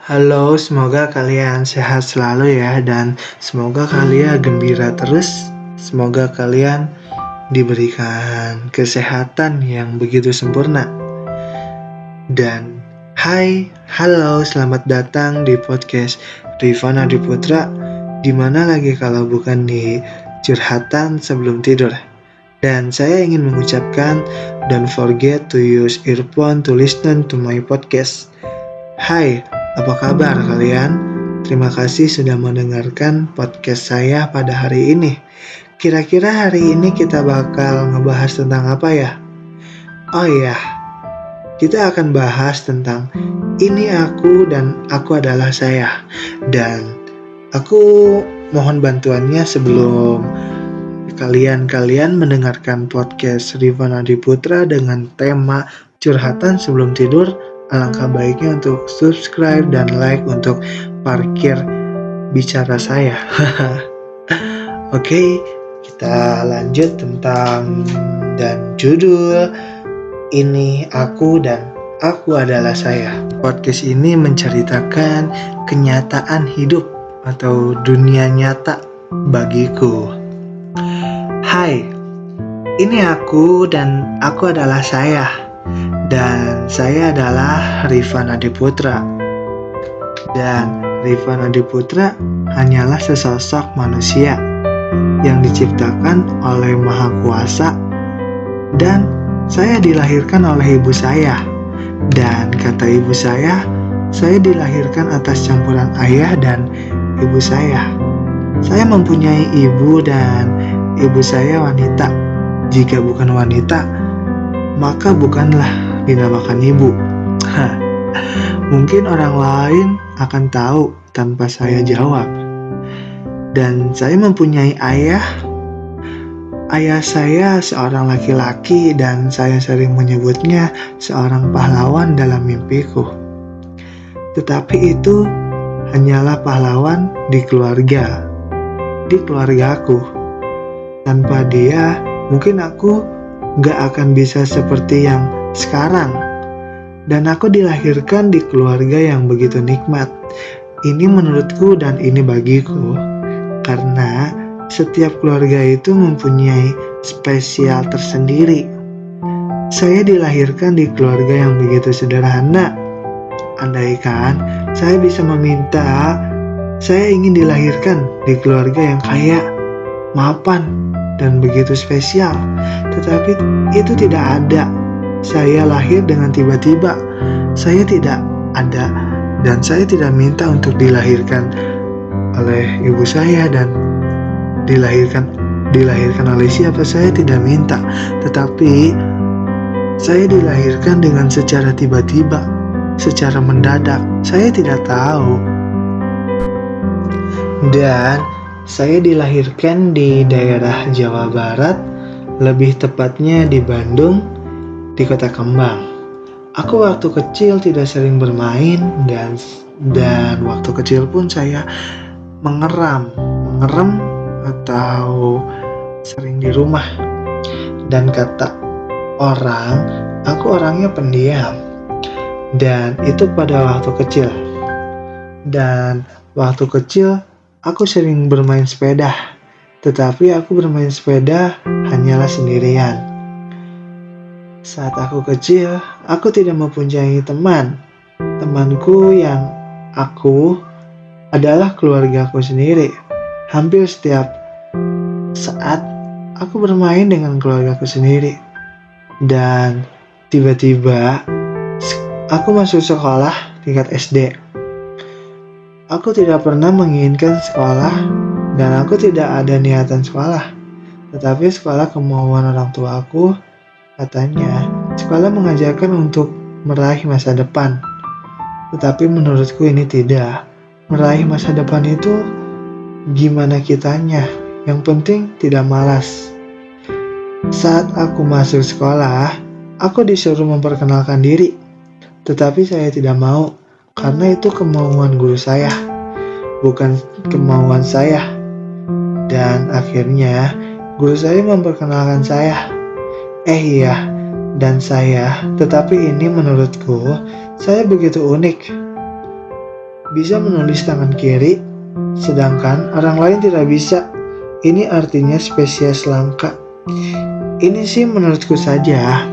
Halo, semoga kalian sehat selalu ya dan semoga kalian gembira terus. Semoga kalian diberikan kesehatan yang begitu sempurna. Dan halo, selamat datang di podcast Rifana Diputra. Di mana lagi kalau bukan di curhatan sebelum tidur. Dan saya ingin mengucapkan, don't forget to use earphone to listen to my podcast. Hai, apa kabar kalian? Terima kasih sudah mendengarkan podcast saya pada hari ini. Kira-kira hari ini kita bakal ngebahas tentang apa ya? Oh iya, kita akan bahas tentang ini aku dan aku adalah saya. Dan aku mohon bantuannya sebelum kalian mendengarkan podcast Rifana Diputra dengan tema curhatan sebelum tidur. Alangkah baiknya untuk subscribe dan like untuk parkir bicara saya. Oke, kita lanjut tentang dan judul ini aku dan aku adalah saya. Podcast ini menceritakan kenyataan hidup atau dunia nyata bagiku. Hai, ini aku dan aku adalah saya. Dan saya adalah Rifana Diputra. Dan Rifana Diputra hanyalah sesosok manusia yang diciptakan oleh Maha Kuasa. Dan saya dilahirkan oleh ibu saya. Dan kata ibu saya dilahirkan atas campuran ayah dan ibu saya. Saya mempunyai ibu dan ibu saya wanita. Jika bukan wanita, maka bukanlah dinamakan ibu. Mungkin orang lain akan tahu tanpa saya jawab. Dan saya mempunyai ayah. Ayah saya seorang laki-laki dan saya sering menyebutnya seorang pahlawan dalam mimpiku. Tetapi itu hanyalah pahlawan di keluargaku. Tanpa dia, mungkin aku gak akan bisa seperti yang sekarang. Dan aku dilahirkan di keluarga yang begitu nikmat. Ini menurutku dan ini bagiku. Karena setiap keluarga itu mempunyai spesial tersendiri. Saya dilahirkan di keluarga yang begitu sederhana. Andaikan saya bisa meminta, saya ingin dilahirkan di keluarga yang kaya, mapan, dan begitu spesial. Tetapi itu tidak ada. Saya lahir dengan tiba-tiba. Saya tidak ada dan saya tidak minta untuk dilahirkan oleh ibu saya dan dilahirkan oleh siapa, saya tidak minta. Tetapi saya dilahirkan dengan secara tiba-tiba, secara mendadak. Saya tidak tahu. Dan saya dilahirkan di daerah Jawa Barat, lebih tepatnya di Bandung, di Kota Kembang. Aku waktu kecil tidak sering bermain dan waktu kecil pun saya mengerem atau sering di rumah. Dan kata orang, aku orangnya pendiam. Dan itu pada waktu kecil. Dan waktu kecil aku sering bermain sepeda. Tetapi aku bermain sepeda hanyalah sendirian. Saat aku kecil, aku tidak mempunyai teman. Temanku yang aku adalah keluargaku sendiri. Hampir setiap saat aku bermain dengan keluargaku sendiri. Dan tiba-tiba aku masuk sekolah tingkat SD. Aku tidak pernah menginginkan sekolah dan aku tidak ada niatan sekolah. Tetapi sekolah kemauan orang tuaku. Katanya, sekolah mengajarkan untuk meraih masa depan. Tetapi menurutku ini tidak. Meraih masa depan itu gimana kitanya. Yang penting tidak malas. Saat aku masuk sekolah, aku disuruh memperkenalkan diri. Tetapi saya tidak mau, karena itu kemauan guru saya, bukan kemauan saya. Dan akhirnya, guru saya memperkenalkan saya. Iya, dan saya, tetapi ini menurutku, saya begitu unik. bisa menulis tangan kiri, sedangkan orang lain tidak bisa. Ini artinya spesies langka. Ini sih menurutku saja.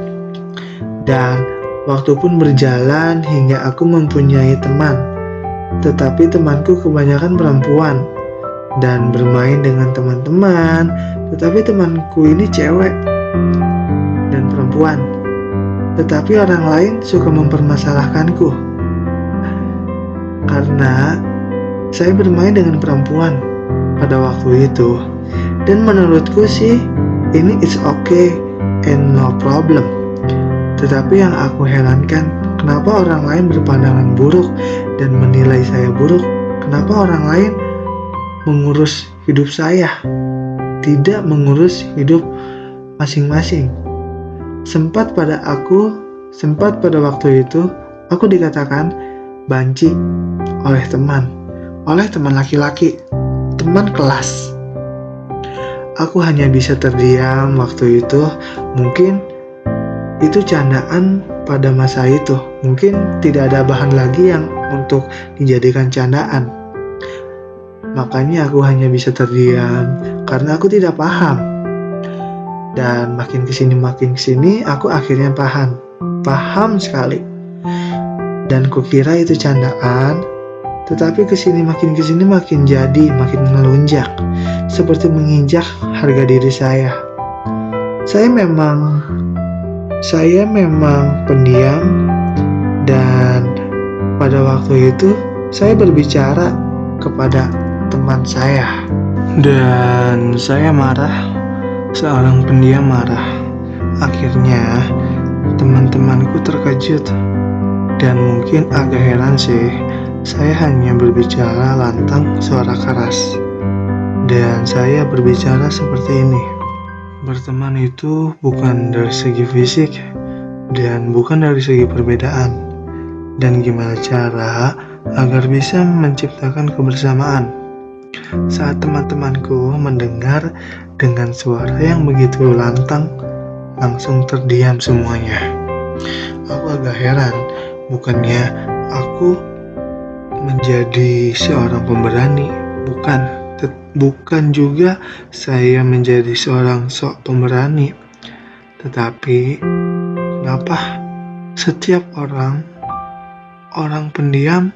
Dan waktu pun berjalan hingga aku mempunyai teman. Tetapi temanku kebanyakan perempuan dan bermain dengan teman-teman. Tetapi temanku ini cewek dan perempuan. Tetapi orang lain suka mempermasalahkanku karena saya bermain dengan perempuan pada waktu itu. Dan menurutku sih ini it's okay and no problem. Tetapi yang aku herankan, kenapa orang lain berpandangan buruk dan menilai saya buruk? Kenapa orang lain mengurus hidup saya, tidak mengurus hidup masing-masing? Sempat pada waktu itu, aku dikatakan banci oleh teman laki-laki, teman kelas. Aku hanya bisa terdiam waktu itu. Mungkin itu candaan pada masa itu. Mungkin tidak ada bahan lagi yang untuk dijadikan candaan. Makanya aku hanya bisa terdiam karena aku tidak paham. Dan makin kesini aku akhirnya paham sekali. Dan kukira itu candaan, tetapi makin kesini makin melunjak, seperti menginjak harga diri saya. Saya memang pendiam, dan pada waktu itu saya berbicara kepada teman saya. Dan saya marah, seorang pendiam marah. Akhirnya teman-temanku terkejut dan mungkin agak heran sih. Saya hanya berbicara lantang, suara keras. Dan saya berbicara seperti ini. Berteman itu bukan dari segi fisik dan bukan dari segi perbedaan. Dan gimana cara agar bisa menciptakan kebersamaan? Saat teman-temanku mendengar dengan suara yang begitu lantang, langsung terdiam semuanya. Aku agak heran, bukannya aku menjadi seorang pemberani, bukan juga saya menjadi seorang sok pemberani. Tetapi kenapa setiap orang pendiam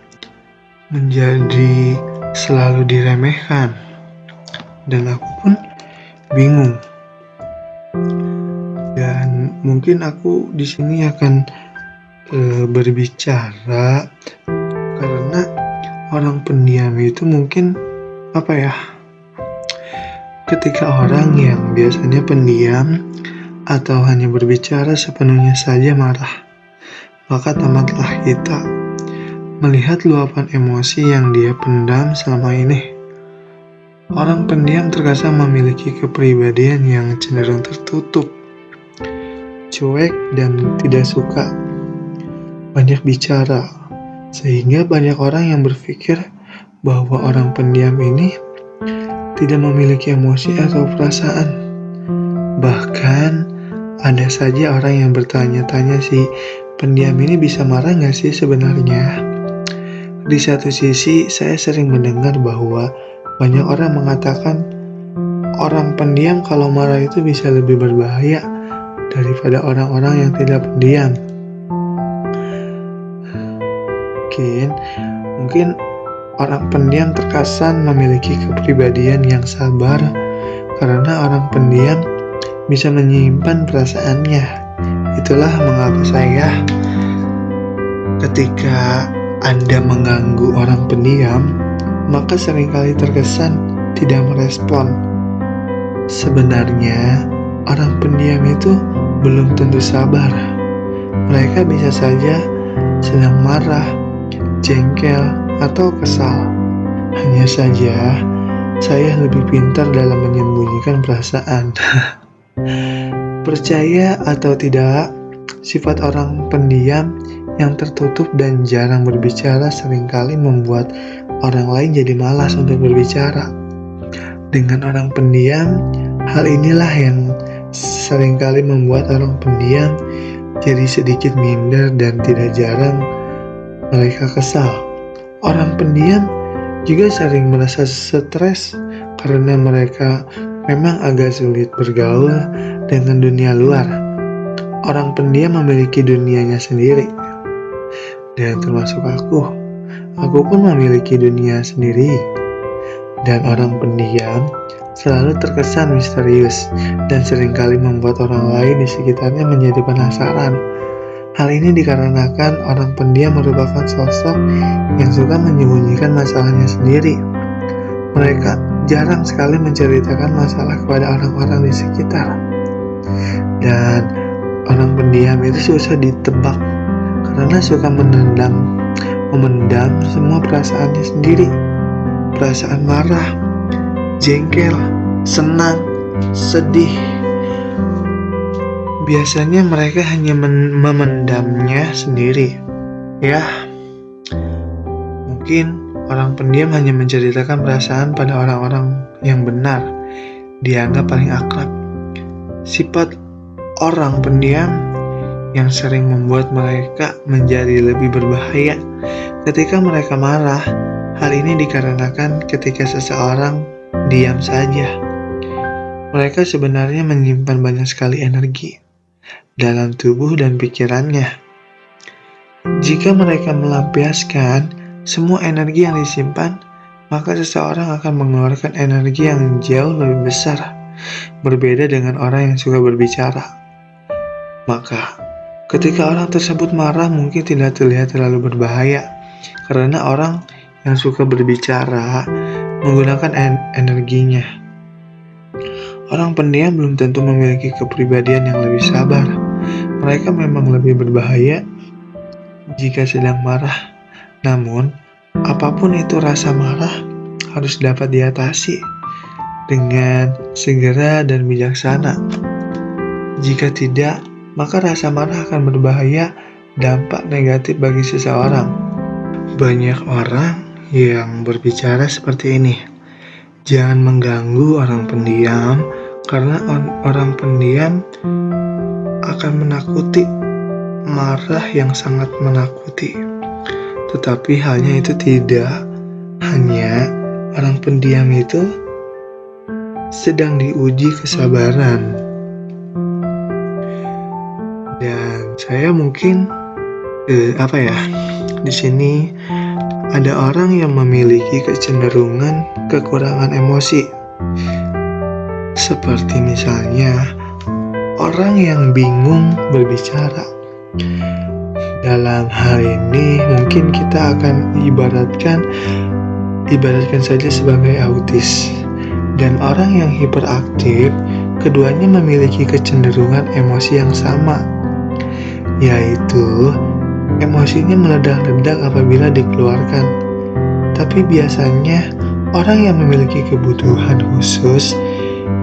menjadi selalu diremehkan? Dan aku pun bingung. Dan mungkin aku di sini akan berbicara karena orang pendiam itu mungkin ketika orang yang biasanya pendiam atau hanya berbicara sepenuhnya saja marah, maka tamatlah kita melihat luapan emosi yang dia pendam selama ini. Orang pendiam terkesan memiliki kepribadian yang cenderung tertutup, cuek, dan tidak suka banyak bicara, sehingga banyak orang yang berpikir bahwa orang pendiam ini tidak memiliki emosi atau perasaan. Bahkan ada saja orang yang bertanya-tanya si pendiam ini bisa marah nggak sih sebenarnya. Di satu sisi saya sering mendengar bahwa banyak orang mengatakan orang pendiam kalau marah itu bisa lebih berbahaya daripada orang-orang yang tidak pendiam. Mungkin orang pendiam terkesan memiliki kepribadian yang sabar karena orang pendiam bisa menyimpan perasaannya. Itulah mengapa saya ketika Anda mengganggu orang pendiam, maka seringkali terkesan tidak merespon. Sebenarnya orang pendiam itu belum tentu sabar. Mereka bisa saja sedang marah, jengkel, atau kesal. Hanya saja saya lebih pintar dalam menyembunyikan perasaan. Percaya atau tidak, sifat orang pendiam yang tertutup dan jarang berbicara seringkali membuat orang lain jadi malas untuk berbicara. Dengan orang pendiam, hal inilah yang seringkali membuat orang pendiam jadi sedikit minder dan tidak jarang mereka kesal. Orang pendiam juga sering merasa stres karena mereka memang agak sulit bergaul dengan dunia luar. Orang pendiam memiliki dunianya sendiri, dan termasuk aku. Aku pun memiliki dunia sendiri. Dan orang pendiam selalu terkesan misterius dan seringkali membuat orang lain di sekitarnya menjadi penasaran. Hal ini dikarenakan orang pendiam merupakan sosok yang suka menyembunyikan masalahnya sendiri. Mereka jarang sekali menceritakan masalah kepada orang-orang di sekitar. Dan orang pendiam itu susah ditebak karena suka memendam semua perasaannya sendiri. Perasaan marah, jengkel, senang, sedih. Biasanya mereka hanya memendamnya sendiri. Ya, mungkin orang pendiam hanya menceritakan perasaan pada orang-orang yang benar, dianggap paling akrab. Sifat orang pendiam yang sering membuat mereka menjadi lebih berbahaya ketika mereka marah. Hal ini dikarenakan ketika seseorang diam saja, mereka sebenarnya menyimpan banyak sekali energi dalam tubuh dan pikirannya. Jika mereka melampiaskan semua energi yang disimpan, maka seseorang akan mengeluarkan energi yang jauh lebih besar, berbeda dengan orang yang suka berbicara. Maka, ketika orang tersebut marah mungkin tidak terlihat terlalu berbahaya, karena orang yang suka berbicara menggunakan energinya. Orang pendiam belum tentu memiliki kepribadian yang lebih sabar. Mereka memang lebih berbahaya jika sedang marah. Namun, apapun itu rasa marah harus dapat diatasi dengan segera dan bijaksana. Jika tidak, maka rasa marah akan berbahaya dampak negatif bagi seseorang. Banyak orang yang berbicara seperti ini. Jangan mengganggu orang pendiam, karena orang pendiam akan menakuti, marah yang sangat menakuti. Tetapi halnya itu tidak. Hanya orang pendiam itu sedang diuji kesabaran. Dan saya mungkin di sini ada orang yang memiliki kecenderungan kekurangan emosi. Seperti misalnya orang yang bingung berbicara. Dalam hal ini mungkin kita akan ibaratkan saja sebagai autis. Dan orang yang hiperaktif, keduanya memiliki kecenderungan emosi yang sama, yaitu emosinya meledak-ledak apabila dikeluarkan. Tapi biasanya orang yang memiliki kebutuhan khusus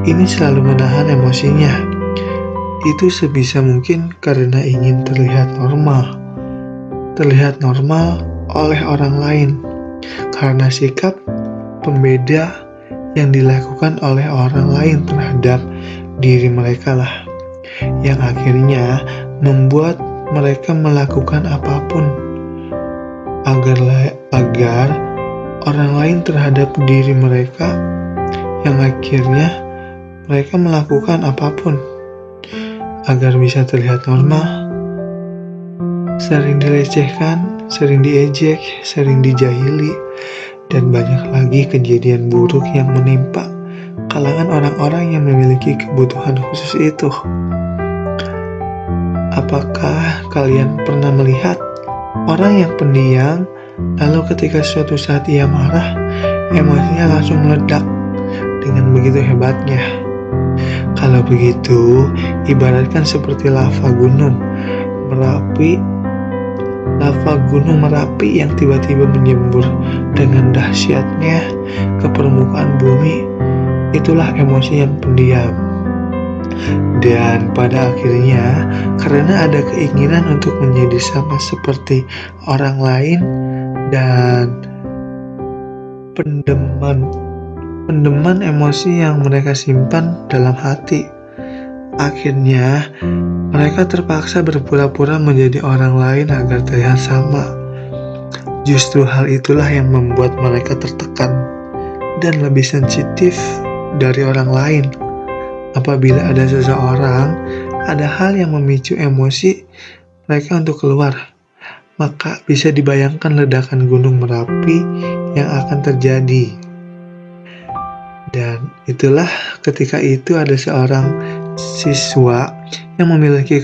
ini selalu menahan emosinya. Itu sebisa mungkin karena ingin terlihat normal oleh orang lain, karena sikap pembeda yang dilakukan oleh orang lain terhadap diri mereka lah yang akhirnya membuat mereka melakukan apapun agar orang lain terhadap diri mereka, yang akhirnya mereka melakukan apapun agar bisa terlihat normal. Sering dilecehkan, sering diejek, sering dijahili, dan banyak lagi kejadian buruk yang menimpa kalangan orang-orang yang memiliki kebutuhan khusus itu. Apakah kalian pernah melihat orang yang pendiam, lalu ketika suatu saat ia marah, emosinya langsung meledak dengan begitu hebatnya? Kalau begitu, ibaratkan seperti lava gunung Merapi yang tiba-tiba menyembur dengan dahsyatnya ke permukaan bumi. Itulah emosi yang pendiam. Dan pada akhirnya, karena ada keinginan untuk menjadi sama seperti orang lain dan pendeman emosi yang mereka simpan dalam hati, akhirnya mereka terpaksa berpura-pura menjadi orang lain agar terlihat sama. Justru hal itulah yang membuat mereka tertekan dan lebih sensitif dari orang lain. Apabila ada seseorang, ada hal yang memicu emosi mereka untuk keluar, maka bisa dibayangkan ledakan gunung Merapi yang akan terjadi. Dan itulah ketika itu ada seorang siswa yang memiliki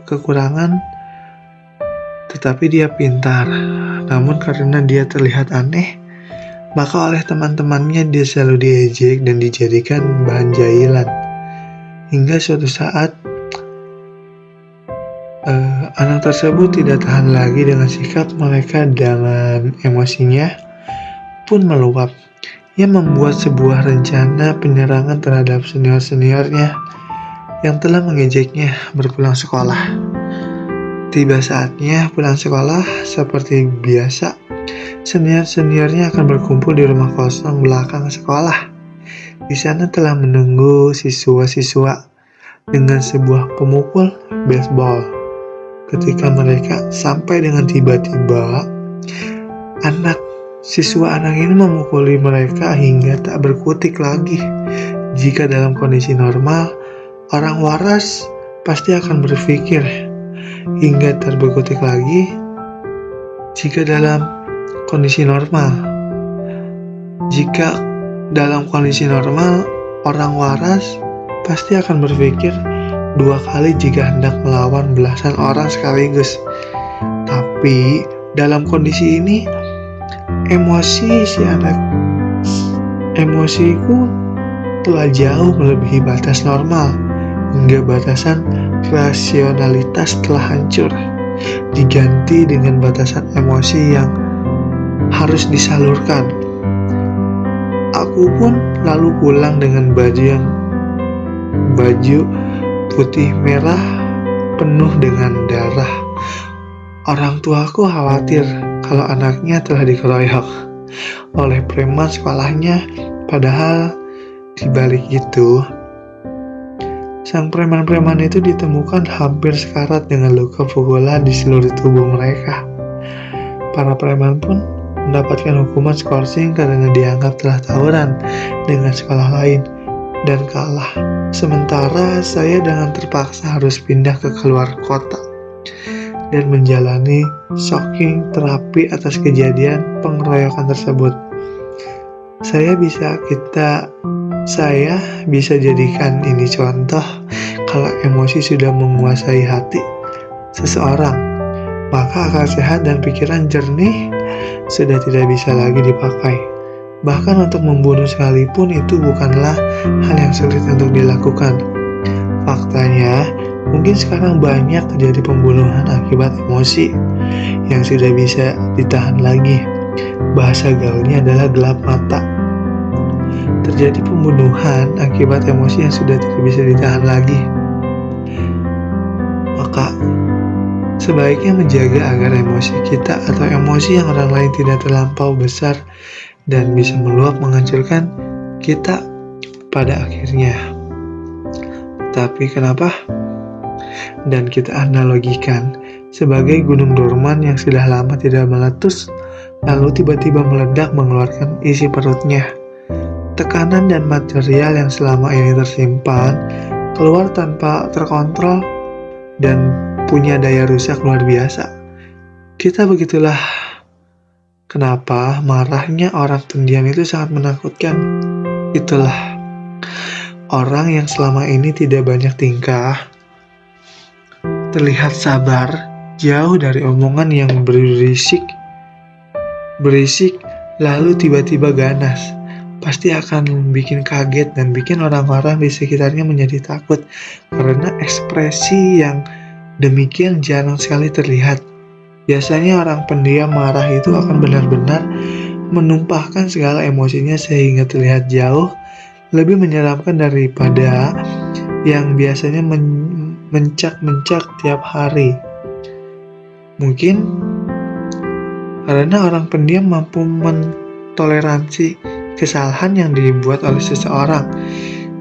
kekurangan, tetapi dia pintar. Namun karena dia terlihat aneh, maka oleh teman-temannya dia selalu diejek dan dijadikan bahan jailan. Hingga suatu saat anak tersebut tidak tahan lagi dengan sikap mereka dengan emosinya pun meluap. Ia membuat sebuah rencana penyerangan terhadap senior-seniornya yang telah mengejeknya berpulang sekolah. Tiba saatnya pulang sekolah, seperti biasa, senior-seniornya akan berkumpul di rumah kosong belakang sekolah. Di sana telah menunggu siswa-siswa dengan sebuah pemukul baseball. Ketika mereka sampai dengan tiba-tiba, siswa anak ini memukuli mereka hingga tak berkutik lagi. Jika dalam kondisi normal, orang waras pasti akan berpikir hingga terberkutik lagi. Jika dalam kondisi normal, orang waras pasti akan berpikir dua kali jika hendak melawan belasan orang sekaligus. Tapi dalam kondisi ini, emosiku telah jauh melebihi batas normal, hingga batasan rasionalitas telah hancur, diganti dengan batasan emosi yang harus disalurkan. Aku pun lalu pulang dengan baju putih merah penuh dengan darah. Orang tuaku khawatir kalau anaknya telah dikeroyok oleh preman sekolahnya, padahal di balik itu, sang preman-preman itu ditemukan hampir sekarat dengan luka pukulan di seluruh tubuh mereka. Para preman pun mendapatkan hukuman skorsing karena dianggap telah tawuran dengan sekolah lain dan kalah. Sementara saya dengan terpaksa harus pindah ke keluar kota dan menjalani shocking terapi atas kejadian pengeroyokan tersebut. Saya bisa jadikan ini contoh kalau emosi sudah menguasai hati seseorang, maka akal sehat dan pikiran jernih sudah tidak bisa lagi dipakai. Bahkan untuk membunuh sekalipun itu bukanlah hal yang sulit untuk dilakukan. Faktanya, mungkin sekarang banyak terjadi pembunuhan akibat emosi yang sudah bisa ditahan lagi. Bahasa gaulnya adalah gelap mata. Terjadi pembunuhan akibat emosi yang sudah tidak bisa ditahan lagi. Maka sebaiknya menjaga agar emosi kita atau emosi yang orang lain tidak terlampau besar dan bisa meluap menghancurkan kita pada akhirnya. Tapi kenapa? Dan kita analogikan sebagai gunung dorman yang sudah lama tidak meletus, lalu tiba-tiba meledak mengeluarkan isi perutnya. Tekanan dan material yang selama ini tersimpan keluar tanpa terkontrol dan punya daya rusak luar biasa. Kita begitulah. Kenapa marahnya orang pendiam itu sangat menakutkan. Itulah orang yang selama ini tidak banyak tingkah, terlihat sabar, jauh dari omongan yang berisik, lalu tiba-tiba ganas. Pasti akan bikin kaget dan bikin orang-orang di sekitarnya menjadi takut karena ekspresi yang demikian jarang sekali terlihat. Biasanya orang pendiam marah itu akan benar-benar menumpahkan segala emosinya sehingga terlihat jauh lebih menyeramkan daripada yang biasanya mencak-mencak tiap hari. Mungkin karena orang pendiam mampu mentoleransi kesalahan yang dibuat oleh seseorang.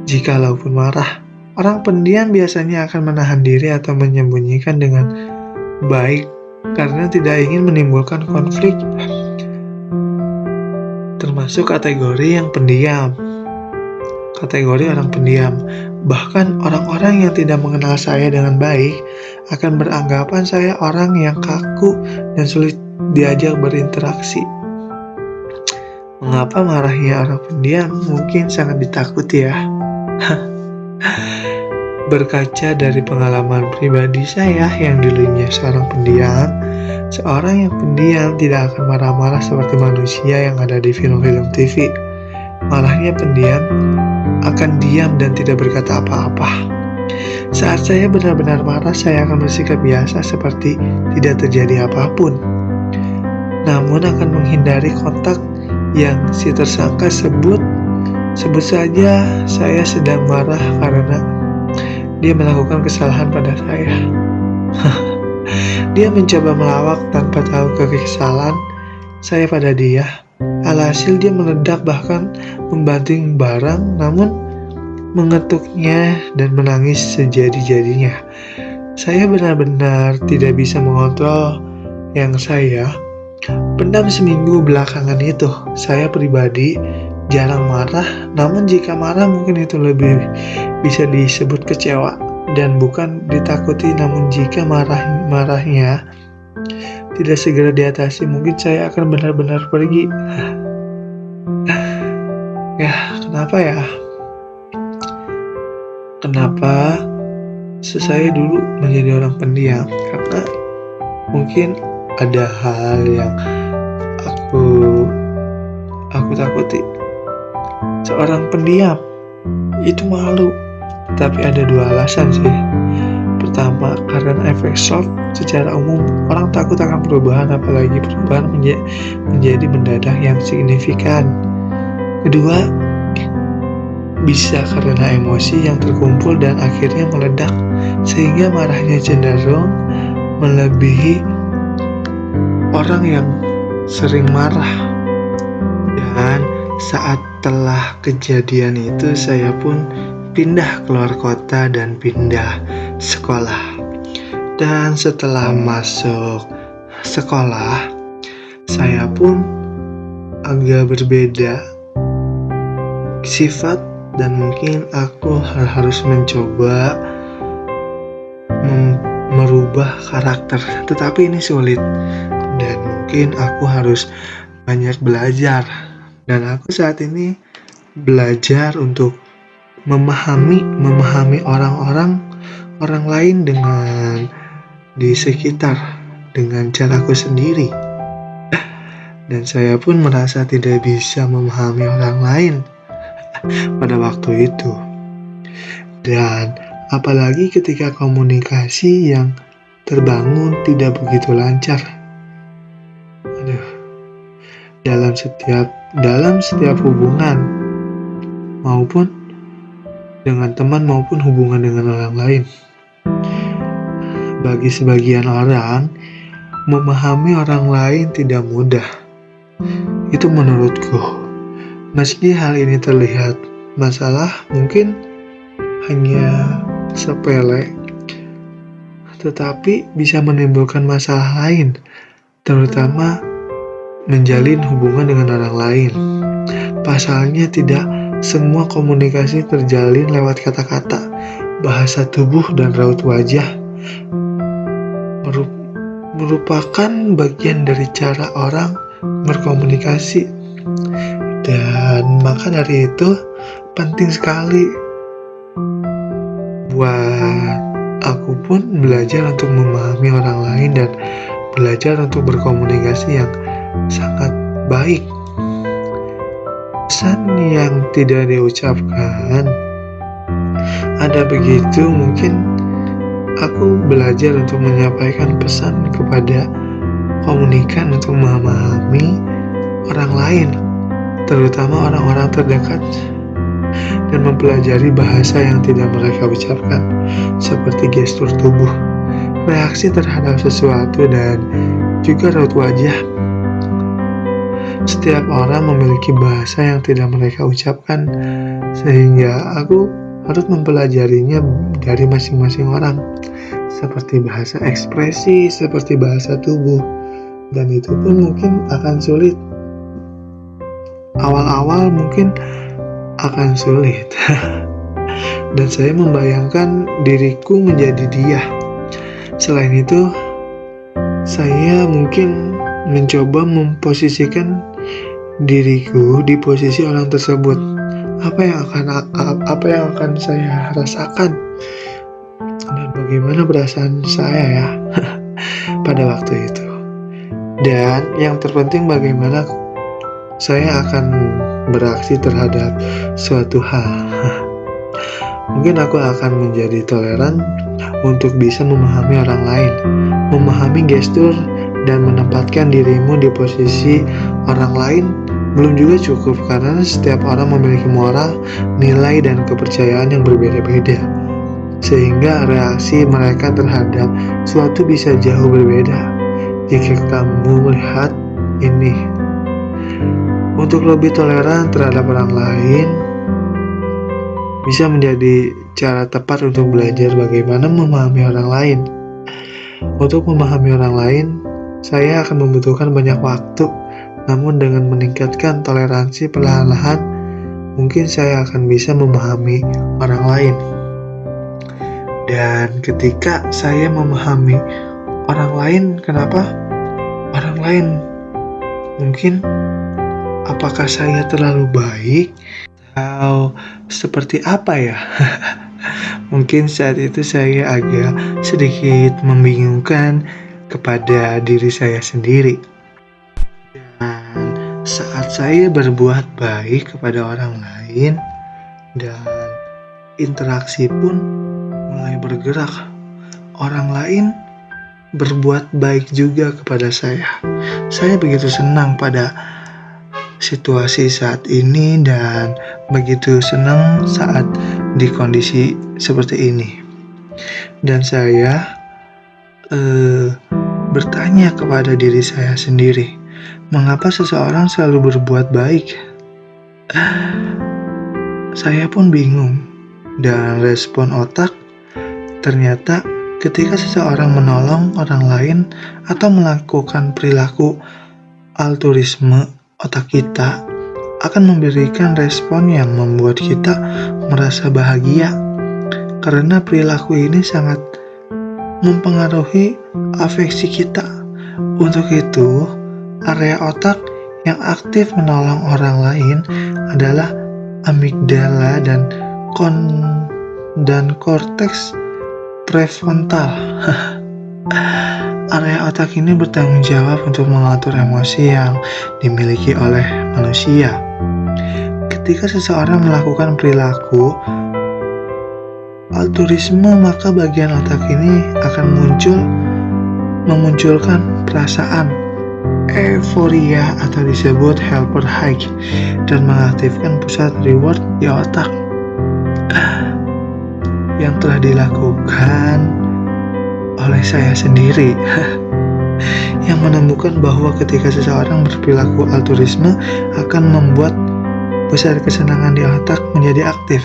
Jikalaupun marah, orang pendiam biasanya akan menahan diri atau menyembunyikan dengan baik karena tidak ingin menimbulkan konflik termasuk kategori yang pendiam. Kategori orang pendiam. Bahkan orang-orang yang tidak mengenal saya dengan baik akan beranggapan saya orang yang kaku dan sulit diajak berinteraksi. Mengapa marahnya orang pendiam? Mungkin sangat ditakuti ya. Berkaca dari pengalaman pribadi saya yang dulunya seorang pendiam, seorang yang pendiam tidak akan marah-marah seperti manusia yang ada di film-film TV. Marahnya pendiam akan diam dan tidak berkata apa-apa. Saat saya benar-benar marah, saya akan bersikap biasa seperti tidak terjadi apapun. Namun akan menghindari kontak yang si tersangka sebut saja saya sedang marah karena dia melakukan kesalahan pada saya. Dia mencoba melawak tanpa tahu kekesalan saya pada dia. Alhasil dia meledak bahkan membanting barang, namun mengetuknya dan menangis sejadi-jadinya. Saya benar-benar tidak bisa mengontrol yang saya pendam seminggu belakangan itu. Saya pribadi jarang marah, namun jika marah mungkin itu lebih bisa disebut kecewa dan bukan ditakuti. Namun jika marahnya tidak segera diatasi, mungkin saya akan benar-benar pergi. Ya, kenapa ya? Kenapa saya dulu menjadi orang pendiam? Karena mungkin ada hal yang aku takuti. Seorang pendiam itu malu, tapi ada dua alasan sih. Pertama, karena efek shock. Secara umum, orang takut akan perubahan, apalagi perubahan menjadi mendadak yang signifikan. Kedua, bisa karena emosi yang terkumpul dan akhirnya meledak, sehingga marahnya cenderung melebihi orang yang sering marah. Dan saat telah kejadian itu, saya pun pindah keluar kota dan pindah sekolah. Dan setelah masuk sekolah, saya pun agak berbeda sifat dan mungkin aku harus mencoba merubah karakter. Tetapi ini sulit dan mungkin aku harus banyak belajar. Dan aku saat ini belajar untuk memahami orang lain dengan di sekitar dengan caraku sendiri. Dan saya pun merasa tidak bisa memahami orang lain pada waktu itu. Dan apalagi ketika komunikasi yang terbangun tidak begitu lancar. Dalam setiap hubungan, maupun dengan teman maupun hubungan dengan orang lain. Bagi sebagian orang, memahami orang lain tidak mudah. Itu menurutku. Meski hal ini terlihat masalah, mungkin hanya sepele, tetapi bisa menimbulkan masalah lain, terutama menjalin hubungan dengan orang lain. Pasalnya, tidak semua komunikasi terjalin lewat kata-kata, bahasa tubuh, dan raut wajah merupakan bagian dari cara orang berkomunikasi. Dan maka dari itu penting sekali buat aku pun belajar untuk memahami orang lain dan belajar untuk berkomunikasi yang sangat baik. Pesan yang tidak diucapkan ada begitu, mungkin aku belajar untuk menyampaikan pesan kepada komunikan untuk memahami orang lain, terutama orang-orang terdekat, dan mempelajari bahasa yang tidak mereka ucapkan, seperti gestur tubuh, reaksi terhadap sesuatu, dan juga raut wajah. Setiap orang memiliki bahasa yang tidak mereka ucapkan, sehingga aku harus mempelajarinya dari masing-masing orang, seperti bahasa ekspresi, seperti bahasa tubuh. Dan itu pun mungkin akan sulit awal-awal mungkin akan sulit. Dan saya membayangkan diriku menjadi dia. Selain itu, saya mungkin mencoba memposisikan diriku di posisi orang tersebut. Apa yang akan saya rasakan dan bagaimana perasaan saya ya pada waktu itu. Dan yang terpenting bagaimana saya akan bereaksi terhadap suatu hal. Mungkin aku akan menjadi toleran untuk bisa memahami orang lain, memahami gestur dan menempatkan dirimu di posisi orang lain belum juga cukup, karena setiap orang memiliki moral, nilai, dan kepercayaan yang berbeda-beda, sehingga reaksi mereka terhadap suatu bisa jauh berbeda. Jika kamu melihat ini, untuk lebih toleran terhadap orang lain bisa menjadi cara tepat untuk belajar bagaimana memahami orang lain. Untuk memahami orang lain, saya akan membutuhkan banyak waktu, namun dengan meningkatkan toleransi perlahan-lahan, mungkin saya akan bisa memahami orang lain. Dan ketika saya memahami orang lain, kenapa? Orang lain mungkin apakah saya terlalu baik atau seperti apa ya? Mungkin saat itu saya agak sedikit membingungkan kepada diri saya sendiri. Dan saat saya berbuat baik kepada orang lain dan interaksi pun mulai bergerak, orang lain berbuat baik juga kepada saya. Saya begitu senang pada situasi saat ini dan begitu senang saat di kondisi seperti ini. Dan saya bertanya kepada diri saya sendiri, mengapa seseorang selalu berbuat baik? Saya pun bingung, dan respon otak ternyata ketika seseorang menolong orang lain atau melakukan perilaku altruisme, otak kita akan memberikan respon yang membuat kita merasa bahagia, karena perilaku ini sangat mempengaruhi afeksi kita. Untuk itu, area otak yang aktif menolong orang lain adalah amigdala dan korteks prefrontal. Area otak ini bertanggung jawab untuk mengatur emosi yang dimiliki oleh manusia. Ketika seseorang melakukan perilaku altruisme, maka bagian otak ini akan memunculkan perasaan euforia atau disebut helper high dan mengaktifkan pusat reward di otak yang telah dilakukan oleh saya sendiri yang menemukan bahwa ketika seseorang berperilaku altruisme akan membuat pusat kesenangan di otak menjadi aktif.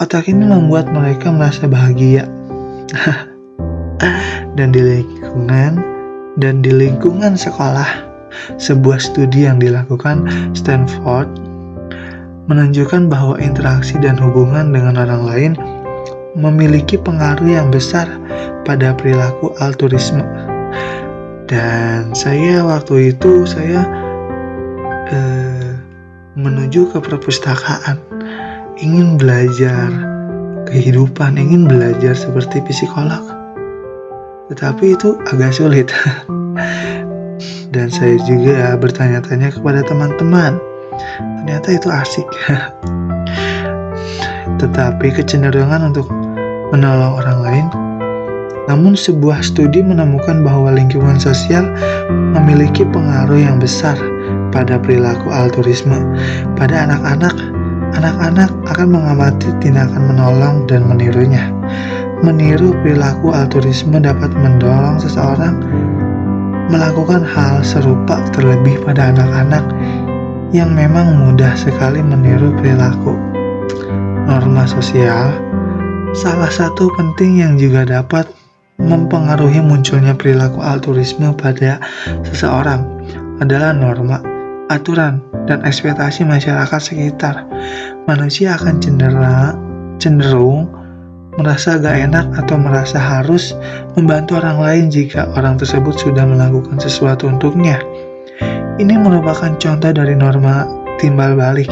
Otak ini membuat mereka merasa bahagia. Dan di lingkungan sekolah, sebuah studi yang dilakukan Stanford menunjukkan bahwa interaksi dan hubungan dengan orang lain memiliki pengaruh yang besar pada perilaku altruisme. Dan saya waktu itu menuju ke perpustakaan, ingin belajar kehidupan, ingin belajar seperti psikolog, tetapi itu agak sulit. Dan saya juga bertanya-tanya kepada teman-teman, ternyata itu asik. Tetapi kecenderungan untuk menolong orang lain. Namun sebuah studi menemukan bahwa lingkungan sosial memiliki pengaruh yang besar pada perilaku altruisme. Pada anak-anak akan mengamati tindakan menolong dan menirunya. Meniru perilaku altruisme dapat mendorong seseorang melakukan hal serupa, terlebih pada anak-anak yang memang mudah sekali meniru perilaku. Norma sosial, salah satu penting yang juga dapat mempengaruhi munculnya perilaku altruisme pada seseorang adalah norma aturan dan ekspektasi masyarakat sekitar. Manusia akan cenderung merasa gak enak atau merasa harus membantu orang lain jika orang tersebut sudah melakukan sesuatu untuknya. Ini merupakan contoh dari norma timbal balik.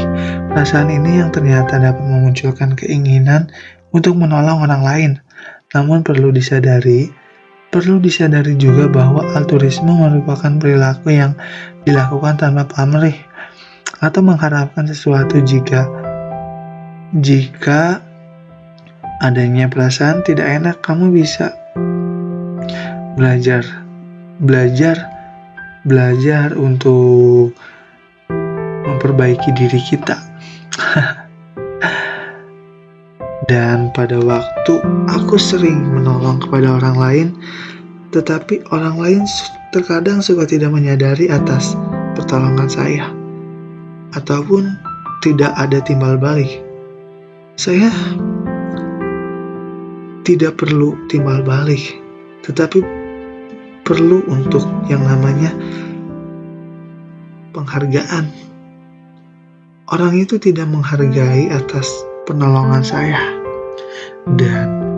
Perasaan ini yang ternyata dapat memunculkan keinginan untuk menolong orang lain. Namun perlu disadari juga bahwa altruisme merupakan perilaku yang dilakukan tanpa pamrih atau mengharapkan sesuatu. Jika adanya perasaan tidak enak, kamu bisa belajar untuk memperbaiki diri kita. Dan pada waktu aku sering menolong kepada orang lain, tetapi orang lain terkadang suka tidak menyadari atas pertolongan saya, ataupun tidak ada timbal balik. Saya tidak perlu timbal balik, tetapi perlu untuk yang namanya penghargaan. Orang itu tidak menghargai atas penolongan saya, dan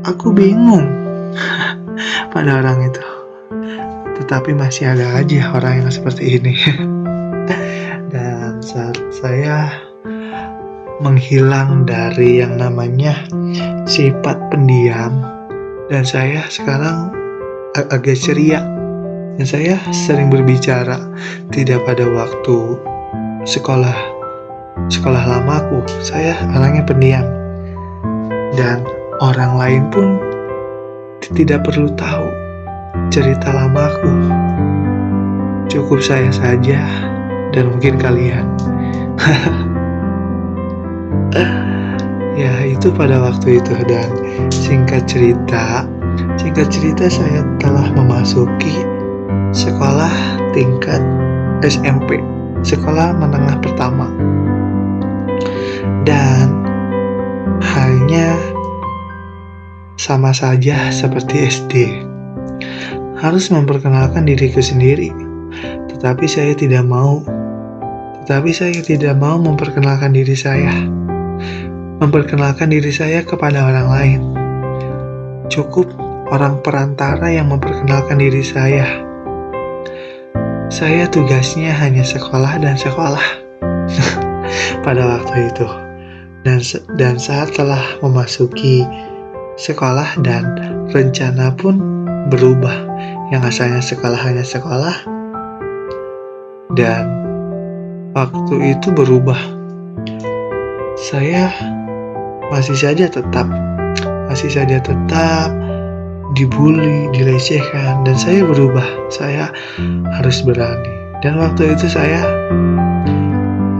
aku bingung pada orang itu. Tetapi masih ada aja orang yang seperti ini. Dan saat saya menghilang dari yang namanya sifat pendiam, dan saya sekarang agak ceria, dan saya sering berbicara. Tidak pada waktu sekolah lamaku, saya orangnya pendiam, dan orang lain pun tidak perlu tahu cerita lamaku. Cukup saya saja dan mungkin kalian. Ya, itu pada waktu itu. Dan singkat cerita saya telah memasuki sekolah tingkat SMP, sekolah menengah pertama, dan hanya sama saja seperti SD, harus memperkenalkan diriku sendiri. Tetapi saya tidak mau memperkenalkan diri saya kepada orang lain. Cukup orang perantara yang memperkenalkan diri saya. Saya tugasnya hanya sekolah dan sekolah pada waktu itu. Dan saat telah memasuki sekolah, dan rencana pun berubah. Yang asalnya sekolah hanya sekolah, dan waktu itu berubah. Saya masih saja tetap dibully, dilecehkan, dan saya berubah. Saya harus berani. Dan waktu itu saya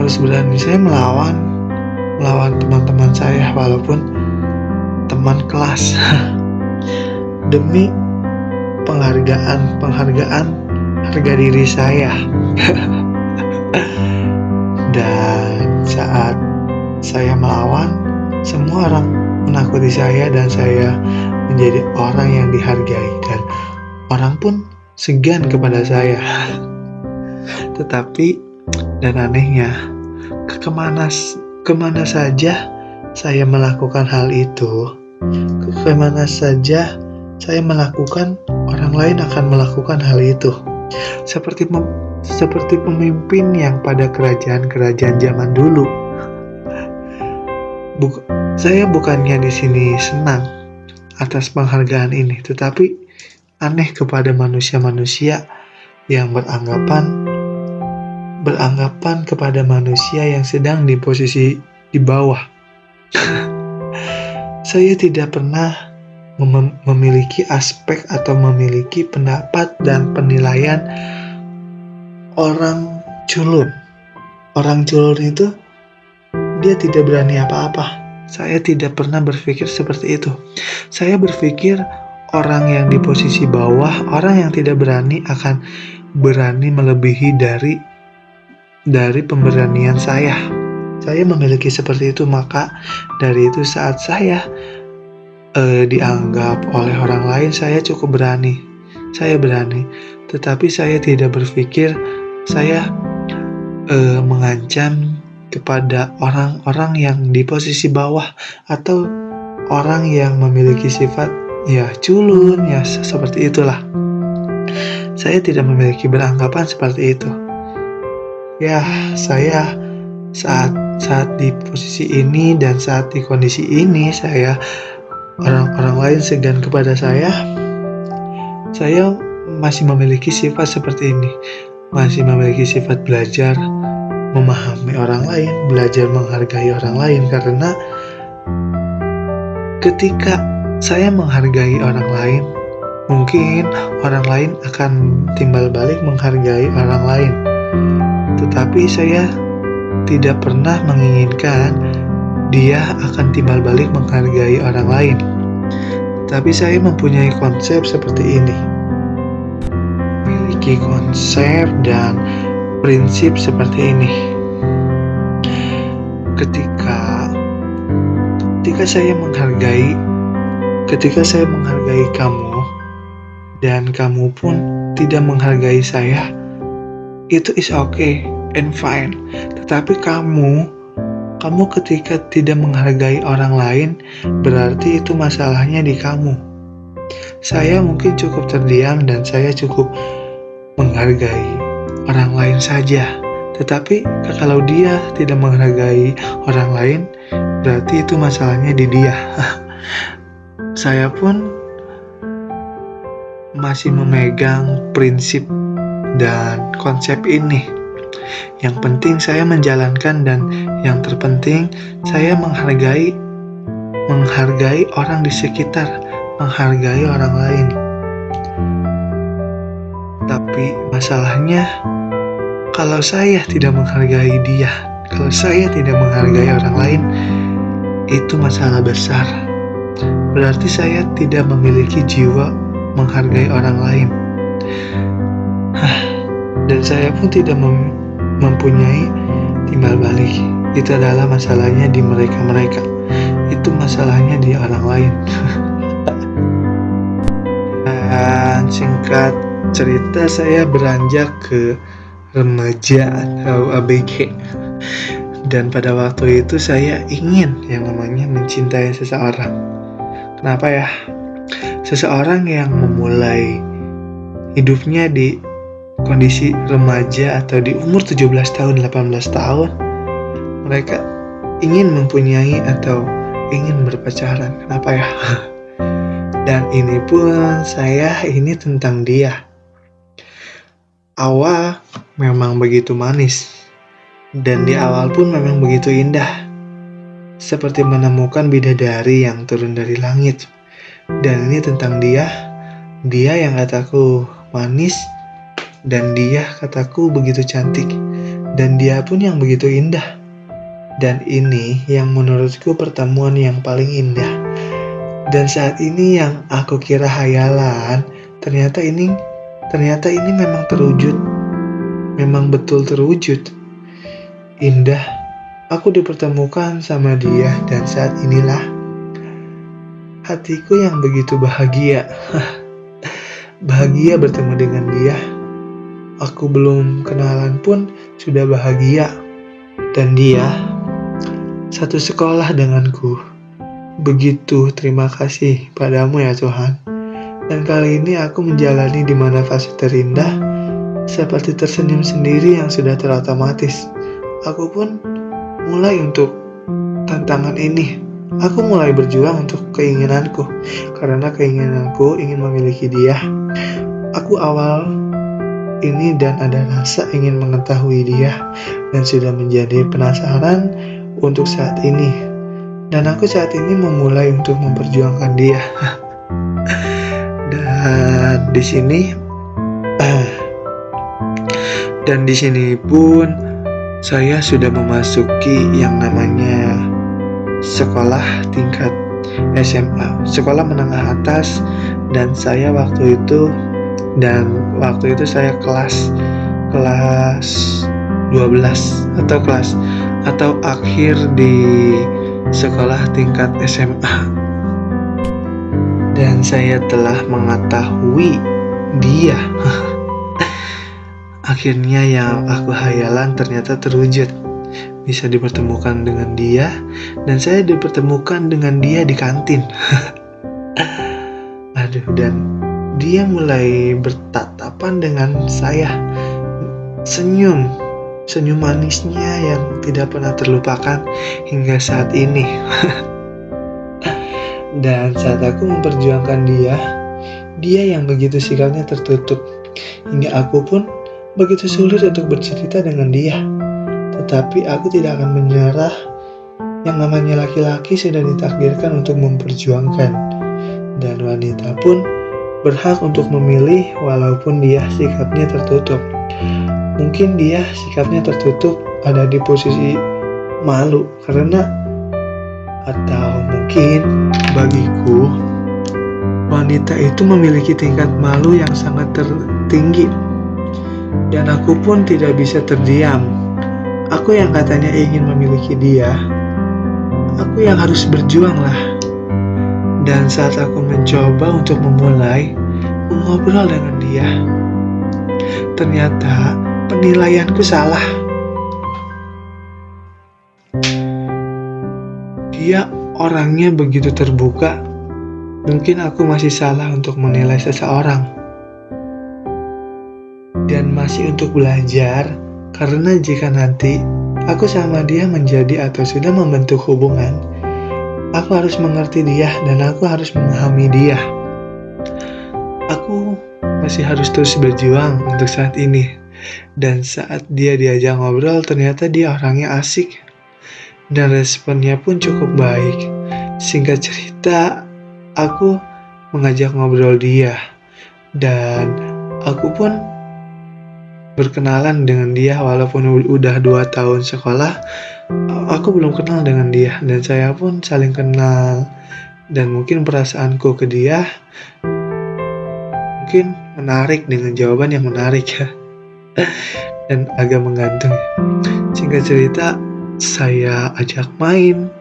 harus berani. Saya melawan teman-teman saya, walaupun teman kelas, demi penghargaan harga diri saya. Dan saat saya melawan, semua orang menakuti saya, dan saya menjadi orang yang dihargai, dan orang pun segan kepada saya. Tetapi, dan anehnya, kemana saja saya melakukan hal itu, kemana saja saya melakukan, orang lain akan melakukan hal itu. Seperti pemimpin yang pada kerajaan zaman dulu. Saya bukannya di sini senang atas penghargaan ini, tetapi aneh kepada manusia-manusia yang beranggapan kepada manusia yang sedang di posisi di bawah. Saya tidak pernah memiliki aspek atau memiliki pendapat dan penilaian orang culun. Orang culun itu dia tidak berani apa-apa. Saya tidak pernah berpikir seperti itu. Saya berpikir orang yang di posisi bawah, orang yang tidak berani akan berani melebihi dari pemberanian saya. Saya memiliki seperti itu. Maka dari itu saat saya dianggap oleh orang lain, saya cukup berani. Saya berani, tetapi saya tidak berpikir saya mengancam kepada orang-orang yang di posisi bawah atau orang yang memiliki sifat ya culun ya seperti itulah. Saya tidak memiliki beranggapan seperti itu. Ya, saya saat di posisi ini dan saat di kondisi ini orang-orang lain segan kepada saya masih memiliki sifat seperti ini. Masih memiliki sifat belajar memahami orang lain, belajar menghargai orang lain, karena ketika saya menghargai orang lain, mungkin orang lain akan timbal balik menghargai orang lain. Tetapi saya tidak pernah menginginkan dia akan timbal balik menghargai orang lain. Tapi saya mempunyai konsep seperti ini. Memiliki konsep dan prinsip seperti ini. Ketika saya menghargai kamu dan kamu pun tidak menghargai saya, itu is okay and fine. Tetapi kamu ketika tidak menghargai orang lain, berarti itu masalahnya di kamu. Saya mungkin cukup terdiam dan saya cukup menghargai orang lain saja. Tetapi kalau dia tidak menghargai orang lain, berarti itu masalahnya di dia. Saya pun masih memegang prinsip dan konsep ini. Yang penting saya menjalankan, dan yang terpenting saya menghargai orang di sekitar, menghargai orang lain. Tapi masalahnya kalau saya tidak menghargai dia, kalau saya tidak menghargai orang lain, itu masalah besar. Berarti saya tidak memiliki jiwa menghargai orang lain. Dan saya pun tidak mempunyai timbal balik. Itu adalah masalahnya di mereka. Itu masalahnya di orang lain. Dan singkat cerita, saya beranjak ke remaja atau ABG. Dan pada waktu itu saya ingin yang namanya mencintai seseorang. Kenapa ya? Seseorang yang memulai hidupnya di kondisi remaja atau di umur 17 tahun, 18 tahun, mereka ingin mempunyai atau ingin berpacaran. Kenapa ya? Dan ini pun ini tentang dia. Awal memang begitu manis, dan di awal pun memang begitu indah, seperti menemukan bidadari yang turun dari langit. Dan ini tentang dia yang kataku manis, dan dia kataku begitu cantik, dan dia pun yang begitu indah. Dan ini yang menurutku pertemuan yang paling indah. Dan saat ini yang aku kira hayalan, ternyata ini memang terwujud, memang betul terwujud. Indah, aku dipertemukan sama dia, dan saat inilah hatiku yang begitu bahagia. Bahagia bertemu dengan dia. Aku belum kenalan pun sudah bahagia. Dan dia satu sekolah denganku. Begitu terima kasih padamu ya Tuhan. Dan kali ini aku menjalani di mana fase terindah, seperti tersenyum sendiri yang sudah terotomatis. Aku pun mulai untuk tantangan ini. Aku mulai berjuang untuk keinginanku, karena keinginanku ingin memiliki dia. Aku awal ini dan ada rasa ingin mengetahui dia, dan sudah menjadi penasaran untuk saat ini. Dan aku saat ini memulai untuk memperjuangkan dia. Dan di sini pun saya sudah memasuki yang namanya sekolah tingkat SMA, sekolah menengah atas. Dan saya waktu itu saya kelas 12 atau akhir di sekolah tingkat SMA. Dan saya telah mengetahui dia. Akhirnya yang aku hayalan ternyata terwujud. Bisa dipertemukan dengan dia, dan saya dipertemukan dengan dia di kantin. Aduh, dan dia mulai bertatapan dengan saya. Senyum manisnya yang tidak pernah terlupakan hingga saat ini. Dan saat aku memperjuangkan dia yang begitu sikapnya tertutup, hingga aku pun begitu sulit untuk bercerita dengan dia. Tetapi aku tidak akan menyerah. Yang namanya laki-laki sudah ditakdirkan untuk memperjuangkan, dan wanita pun berhak untuk memilih walaupun dia sikapnya tertutup. Mungkin dia sikapnya tertutup ada di posisi malu karena, atau mungkin bagiku wanita itu memiliki tingkat malu yang sangat tinggi, dan aku pun tidak bisa terdiam. Aku yang katanya ingin memiliki dia, aku yang harus berjuang lah. Dan saat aku mencoba untuk memulai mengobrol dengan dia, ternyata penilaianku salah. Dia orangnya begitu terbuka. Mungkin aku masih salah untuk menilai seseorang. Dan masih untuk belajar, karena jika nanti aku sama dia menjadi atau sudah membentuk hubungan, aku harus mengerti dia dan aku harus memahami dia. Aku masih harus terus berjuang untuk saat ini. Dan saat dia diajak ngobrol, ternyata dia orangnya asik. Dan responnya pun cukup baik. Singkat cerita, aku mengajak ngobrol dia. Dan aku pun berkenalan dengan dia walaupun udah 2 tahun sekolah. Aku belum kenal dengan dia, dan saya pun saling kenal. Dan mungkin perasaanku ke dia mungkin menarik dengan jawaban yang menarik ya. Dan agak menggantung. Singkat cerita, saya ajak main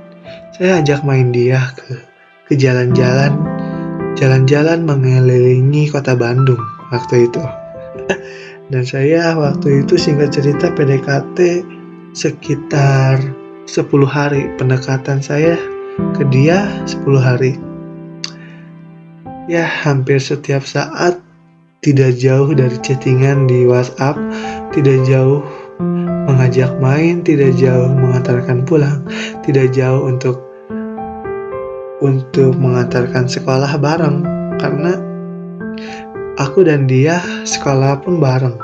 dia ke jalan-jalan mengelilingi kota Bandung waktu itu. Dan saya waktu itu singkat cerita PDKT sekitar 10 hari. Pendekatan saya ke dia 10 hari. Ya, hampir setiap saat, tidak jauh dari chattingan di WhatsApp, tidak jauh mengajak main, tidak jauh mengantarkan pulang, tidak jauh untuk mengantarkan sekolah bareng, karena aku dan dia sekolah pun bareng.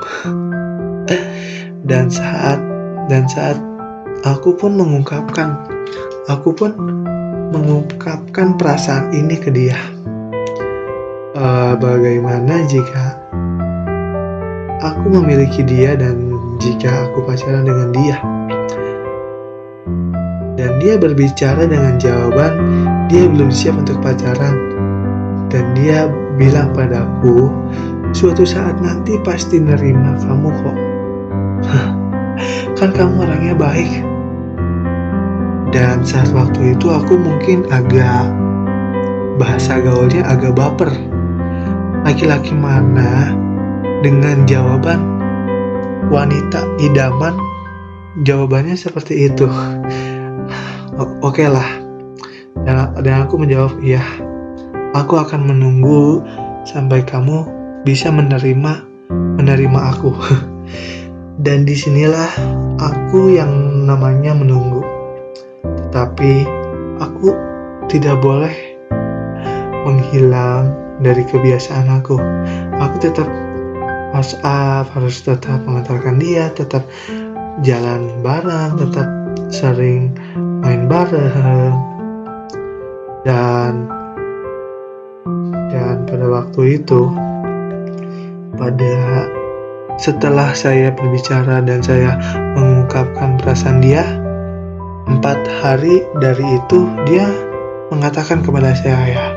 Dan saat aku pun mengungkapkan perasaan ini ke dia. Bagaimana jika aku memiliki dia dan jika aku pacaran dengan dia? Dan dia berbicara dengan jawaban dia belum siap untuk pacaran. Dan dia bilang padaku, suatu saat nanti pasti nerima kamu kok. Kan kamu orangnya baik. Dan saat waktu itu aku mungkin agak, bahasa gaulnya agak baper. Laki-laki mana dengan jawaban wanita idaman, jawabannya seperti itu. Oke lah. Dan aku menjawab, iya, aku akan menunggu sampai kamu bisa menerima aku. Dan disinilah aku yang namanya menunggu. Tetapi aku tidak boleh menghilang dari kebiasaan aku. Aku tetap WhatsApp, harus tetap mengantarkan dia, tetap jalan bareng, tetap sering main bareng. Dan pada waktu itu, setelah saya berbicara dan saya mengungkapkan perasaan dia, 4 hari dari itu dia mengatakan kepada saya,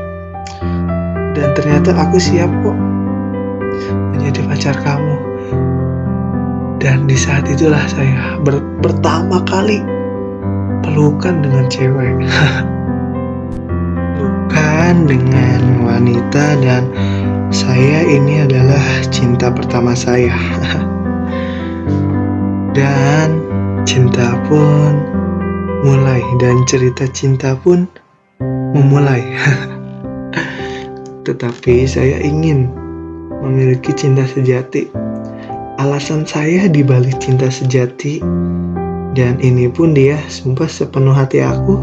dan ternyata aku siap kok menjadi pacar kamu. Dan di saat itulah saya pertama kali pelukan dengan cewek. Pelukan dengan wanita, dan saya ini adalah cinta pertama saya. Dan cinta pun mulai, dan cerita cinta pun memulai. Tetapi saya ingin memiliki cinta sejati. Alasan saya di balik cinta sejati, dan ini pun dia sumpah sepenuh hati aku.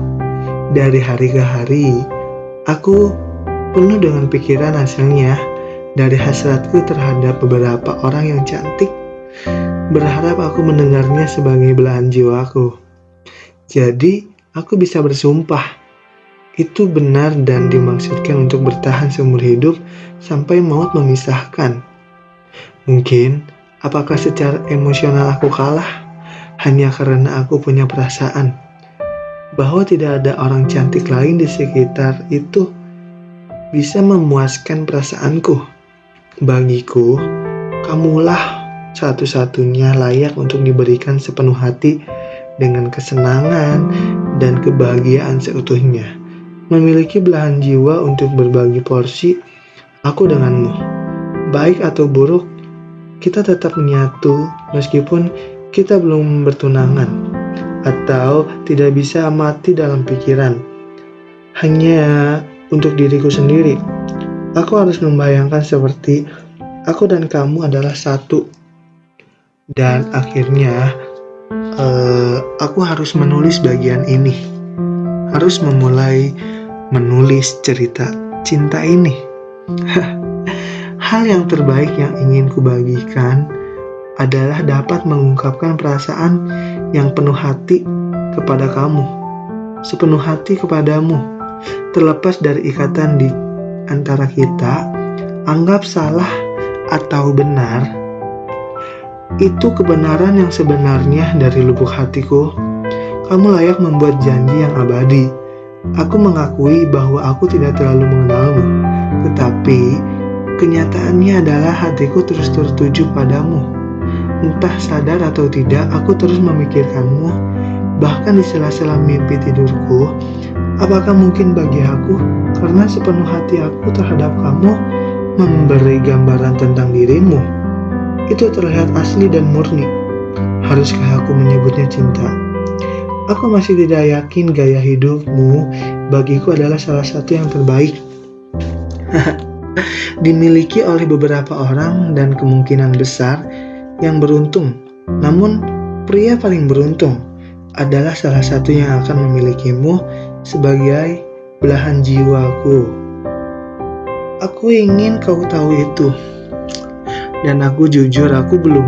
Dari hari ke hari, aku penuh dengan pikiran hasilnya. Dari hasratku terhadap beberapa orang yang cantik, berharap aku mendengarnya sebagai belahan jiwaku. Jadi, aku bisa bersumpah, itu benar dan dimaksudkan untuk bertahan seumur hidup sampai maut memisahkan. Mungkin, apakah secara emosional aku kalah? Hanya karena aku punya perasaan bahwa tidak ada orang cantik lain di sekitar itu bisa memuaskan perasaanku. Bagiku, kamulah satu-satunya layak untuk diberikan sepenuh hati dengan kesenangan dan kebahagiaan seutuhnya. Memiliki belahan jiwa untuk berbagi porsi aku denganmu. Baik atau buruk, kita tetap menyatu meskipun kita belum bertunangan atau tidak bisa mati dalam pikiran. Hanya untuk diriku sendiri, aku harus membayangkan seperti aku dan kamu adalah satu. Dan akhirnya, aku harus menulis bagian ini. Harus memulai menulis cerita cinta ini. Hal yang terbaik yang ingin kubagikan adalah dapat mengungkapkan perasaan yang penuh hati kepada kamu, sepenuh hati kepadamu, terlepas dari ikatan di antara kita. Anggap salah atau benar, itu kebenaran yang sebenarnya dari lubuk hatiku. Kamu layak membuat janji yang abadi. Aku mengakui bahwa aku tidak terlalu mengenalmu, tetapi kenyataannya adalah hatiku terus tertuju padamu. Entah sadar atau tidak, aku terus memikirkanmu, bahkan di sela-sela mimpi tidurku. Apakah mungkin bagi aku, karena sepenuh hati aku terhadap kamu, memberi gambaran tentang dirimu? Itu terlihat asli dan murni. Haruskah aku menyebutnya cinta? Aku masih tidak yakin gaya hidupmu bagiku adalah salah satu yang terbaik. Dimiliki oleh beberapa orang dan kemungkinan besar yang beruntung. Namun, pria paling beruntung adalah salah satu yang akan memilikimu sebagai belahan jiwaku. Aku ingin kau tahu itu. Dan aku jujur, aku belum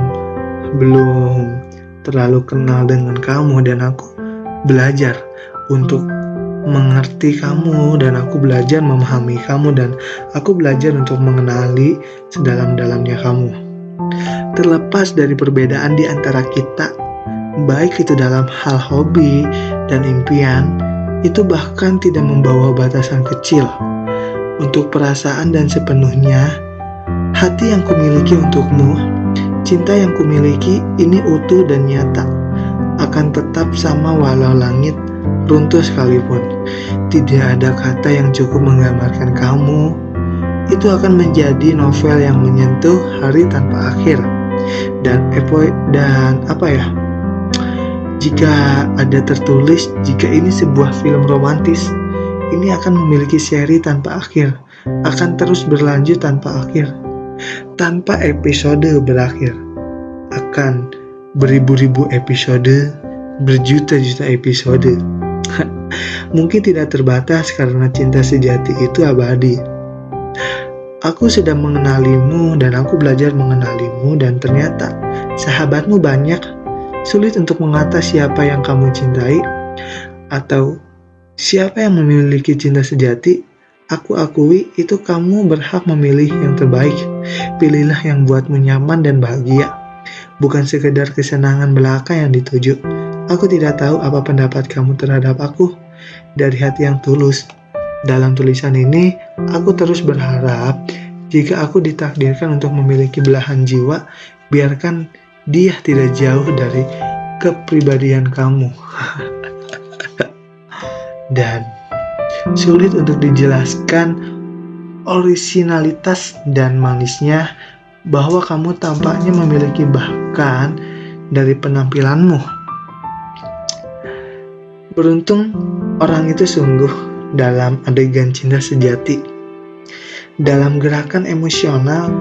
terlalu kenal dengan kamu, dan aku belajar untuk mengerti kamu, dan aku belajar memahami kamu, dan aku belajar untuk mengenali sedalam-dalamnya kamu. Terlepas dari perbedaan di antara kita, baik itu dalam hal hobi dan impian, itu bahkan tidak membawa batasan kecil untuk perasaan, dan sepenuhnya hati yang kumiliki untukmu, cinta yang kumiliki ini utuh dan nyata, akan tetap sama walau langit runtuh sekalipun. Tidak ada kata yang cukup menggambarkan kamu. Itu akan menjadi novel yang menyentuh hari tanpa akhir. Dan jika ada tertulis, jika ini sebuah film romantis, ini akan memiliki seri tanpa akhir, akan terus berlanjut tanpa akhir, tanpa episode berakhir, akan beribu-ribu episode, berjuta-juta episode. Mungkin tidak terbatas karena cinta sejati itu abadi. Aku sedang mengenalimu dan aku belajar mengenalimu, dan ternyata sahabatmu banyak. Sulit untuk mengata siapa yang kamu cintai atau siapa yang memiliki cinta sejati. Aku akui itu kamu berhak memilih yang terbaik. Pilihlah yang buatmu nyaman dan bahagia, bukan sekedar kesenangan belaka yang dituju. Aku tidak tahu apa pendapat kamu terhadap aku. Dari hati yang tulus, dalam tulisan ini, aku terus berharap jika aku ditakdirkan untuk memiliki belahan jiwa, biarkan dia tidak jauh dari kepribadian kamu. Dan sulit untuk dijelaskan orisinalitas dan manisnya bahwa kamu tampaknya memiliki bahkan dari penampilanmu. Beruntung orang itu sungguh dalam adegan cinta sejati, dalam gerakan emosional,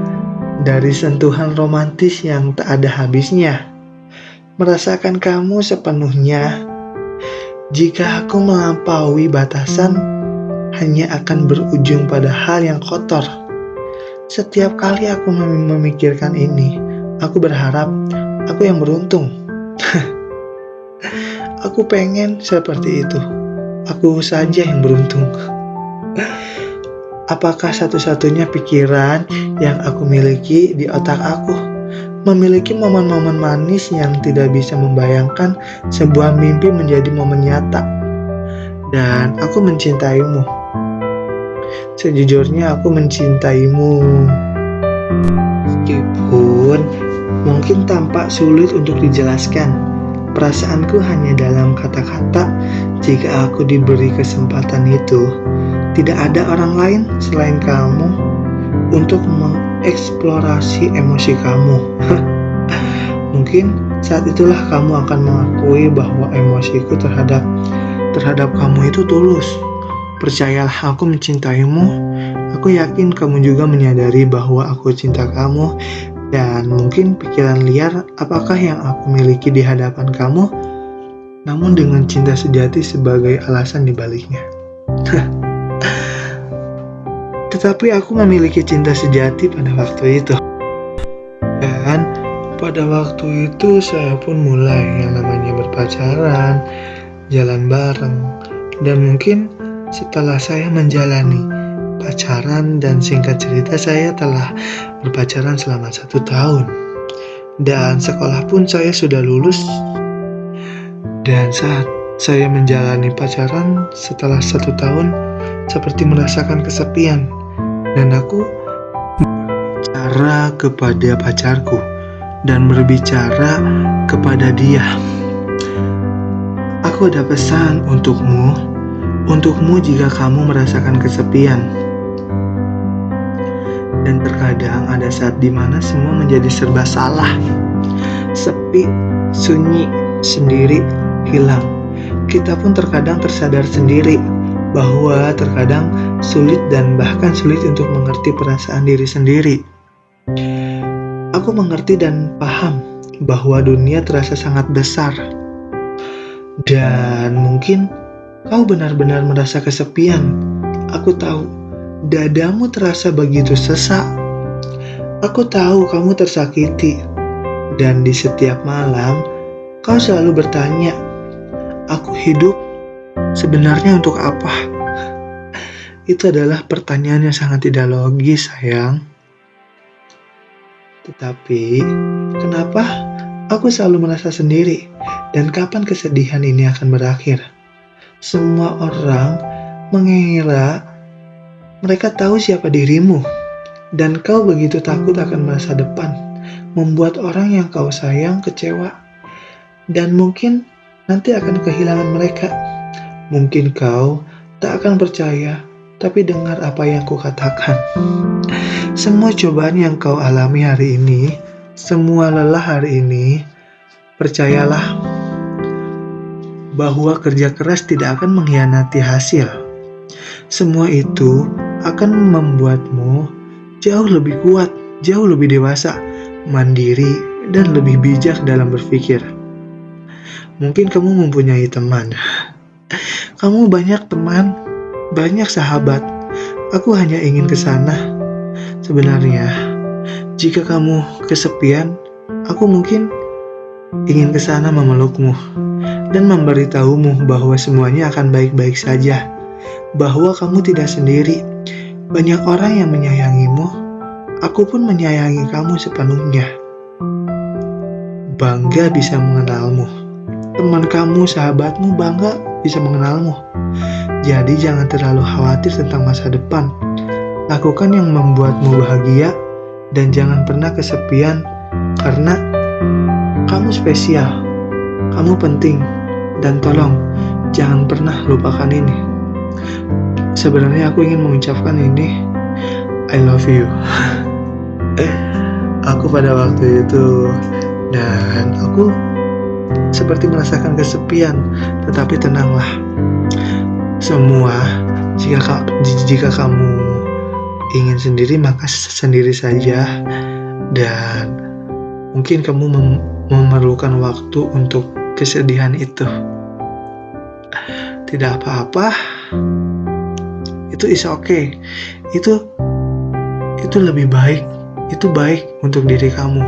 dari sentuhan romantis yang tak ada habisnya, merasakan kamu sepenuhnya. Jika aku melampaui batasan, hanya akan berujung pada hal yang kotor. Setiap kali aku memikirkan ini, aku berharap aku yang beruntung. Aku pengen seperti itu. Aku saja yang beruntung. Apakah satu-satunya pikiran yang aku miliki di otak aku? Memiliki momen-momen manis yang tidak bisa membayangkan sebuah mimpi menjadi momen nyata. Dan aku mencintaimu. Sejujurnya aku mencintaimu. Meskipun mungkin tampak sulit untuk dijelaskan, perasaanku hanya dalam kata-kata. Jika aku diberi kesempatan itu, tidak ada orang lain selain kamu untuk mengeksplorasi emosi kamu. Mungkin saat itulah kamu akan mengakui bahwa emosiku terhadap kamu itu tulus. Percayalah, aku mencintaimu. Aku yakin kamu juga menyadari bahwa aku cinta kamu. Dan mungkin pikiran liar apakah yang aku miliki di hadapan kamu, namun dengan cinta sejati sebagai alasan dibaliknya. Tetapi aku memiliki cinta sejati pada waktu itu. Dan pada waktu itu saya pun mulai yang namanya berpacaran, jalan bareng. Dan mungkin setelah saya menjalani pacaran, dan singkat cerita saya telah berpacaran selama 1 tahun. Dan sekolah pun saya sudah lulus. Dan saat saya menjalani pacaran setelah 1 tahun, seperti merasakan kesepian. Dan aku berbicara kepada pacarku dan berbicara kepada dia. Aku ada pesan untukmu jika kamu merasakan kesepian. Dan terkadang ada saat dimana semua menjadi serba salah, sepi, sunyi, sendiri, hilang. Kita pun terkadang tersadar sendiri bahwa terkadang sulit dan bahkan sulit untuk mengerti perasaan diri sendiri. Aku mengerti dan paham bahwa dunia terasa sangat besar. Dan mungkin kau benar-benar merasa kesepian. Aku tahu dadamu terasa begitu sesak. Aku tahu kamu tersakiti. Dan di setiap malam kau selalu bertanya, aku hidup sebenarnya untuk apa? Itu adalah pertanyaan yang sangat tidak logis, sayang. Tetapi kenapa aku selalu merasa sendiri? Dan kapan kesedihan ini akan berakhir? Semua orang mengira mereka tahu siapa dirimu, dan kau begitu takut akan masa depan, membuat orang yang kau sayang kecewa, dan mungkin nanti akan kehilangan mereka. Mungkin kau tak akan percaya, tapi dengar apa yang kukatakan. Semua cobaan yang kau alami hari ini, semua lelah hari ini, percayalah bahwa kerja keras tidak akan mengkhianati hasil. Semua itu akan membuatmu jauh lebih kuat, jauh lebih dewasa, mandiri, dan lebih bijak dalam berpikir. Mungkin kamu mempunyai teman. Kamu banyak teman, banyak sahabat. Aku hanya ingin ke sana. Sebenarnya, jika kamu kesepian, aku mungkin ingin ke sana memelukmu dan memberitahumu bahwa semuanya akan baik-baik saja, bahwa kamu tidak sendiri. Banyak orang yang menyayangimu. Aku pun menyayangi kamu sepenuhnya. Bangga bisa mengenalmu. Teman kamu, sahabatmu bangga bisa mengenalmu. Jadi jangan terlalu khawatir tentang masa depan. Lakukan yang membuatmu bahagia dan jangan pernah kesepian, karena kamu spesial, kamu penting, dan tolong jangan pernah lupakan ini. Sebenarnya aku ingin mengucapkan ini, I love you. Aku pada waktu itu dan aku seperti merasakan kesepian. Tetapi tenanglah, semua jika kamu ingin sendiri maka sendiri saja, dan mungkin kamu memerlukan waktu untuk kesedihan itu. Tidak apa-apa, itu is okay. Itu lebih baik, itu baik untuk diri kamu.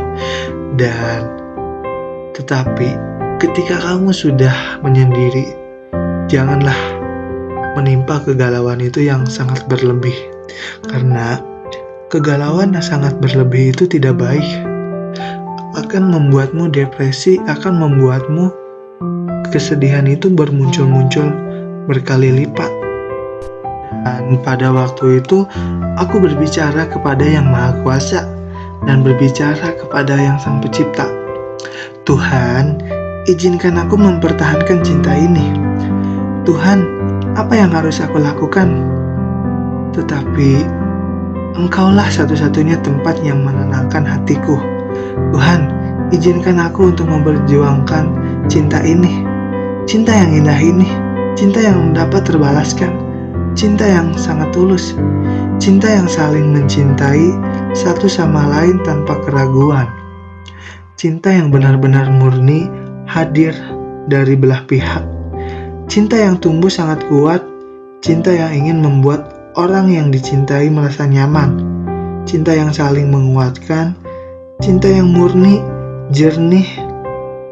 Dan tetapi ketika kamu sudah menyendiri, janganlah menimpa kegalauan itu yang sangat berlebih. Karena kegalauan yang sangat berlebih itu tidak baik, akan membuatmu depresi, akan membuatmu kesedihan itu bermuncul-muncul berkali lipat. Dan pada waktu itu aku berbicara kepada Yang Maha Kuasa dan berbicara kepada Yang Sang Pencipta. Tuhan, izinkan aku mempertahankan cinta ini. Tuhan, apa yang harus aku lakukan? Tetapi Engkaulah satu-satunya tempat yang menenangkan hatiku. Tuhan, izinkan aku untuk memperjuangkan cinta ini. Cinta yang indah ini, cinta yang dapat terbalaskan, cinta yang sangat tulus, cinta yang saling mencintai satu sama lain tanpa keraguan, cinta yang benar-benar murni hadir dari belah pihak, cinta yang tumbuh sangat kuat, cinta yang ingin membuat orang yang dicintai merasa nyaman, cinta yang saling menguatkan, cinta yang murni, jernih,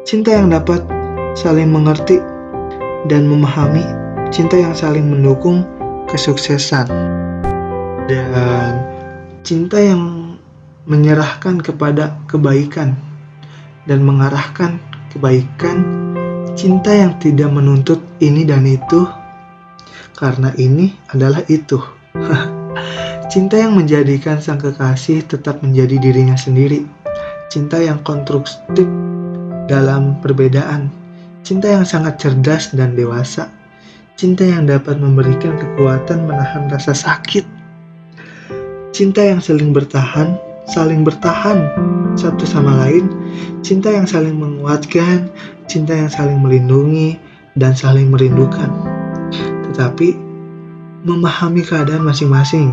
cinta yang dapat saling mengerti dan memahami, cinta yang saling mendukung kesuksesan, dan cinta yang menyerahkan kepada kebaikan dan mengarahkan kebaikan, cinta yang tidak menuntut ini dan itu karena ini adalah itu. Cinta yang menjadikan sang kekasih tetap menjadi dirinya sendiri, cinta yang konstruktif dalam perbedaan, cinta yang sangat cerdas dan dewasa, cinta yang dapat memberikan kekuatan menahan rasa sakit, cinta yang saling bertahan satu sama lain, cinta yang saling menguatkan, cinta yang saling melindungi dan saling merindukan, tetapi memahami keadaan masing-masing.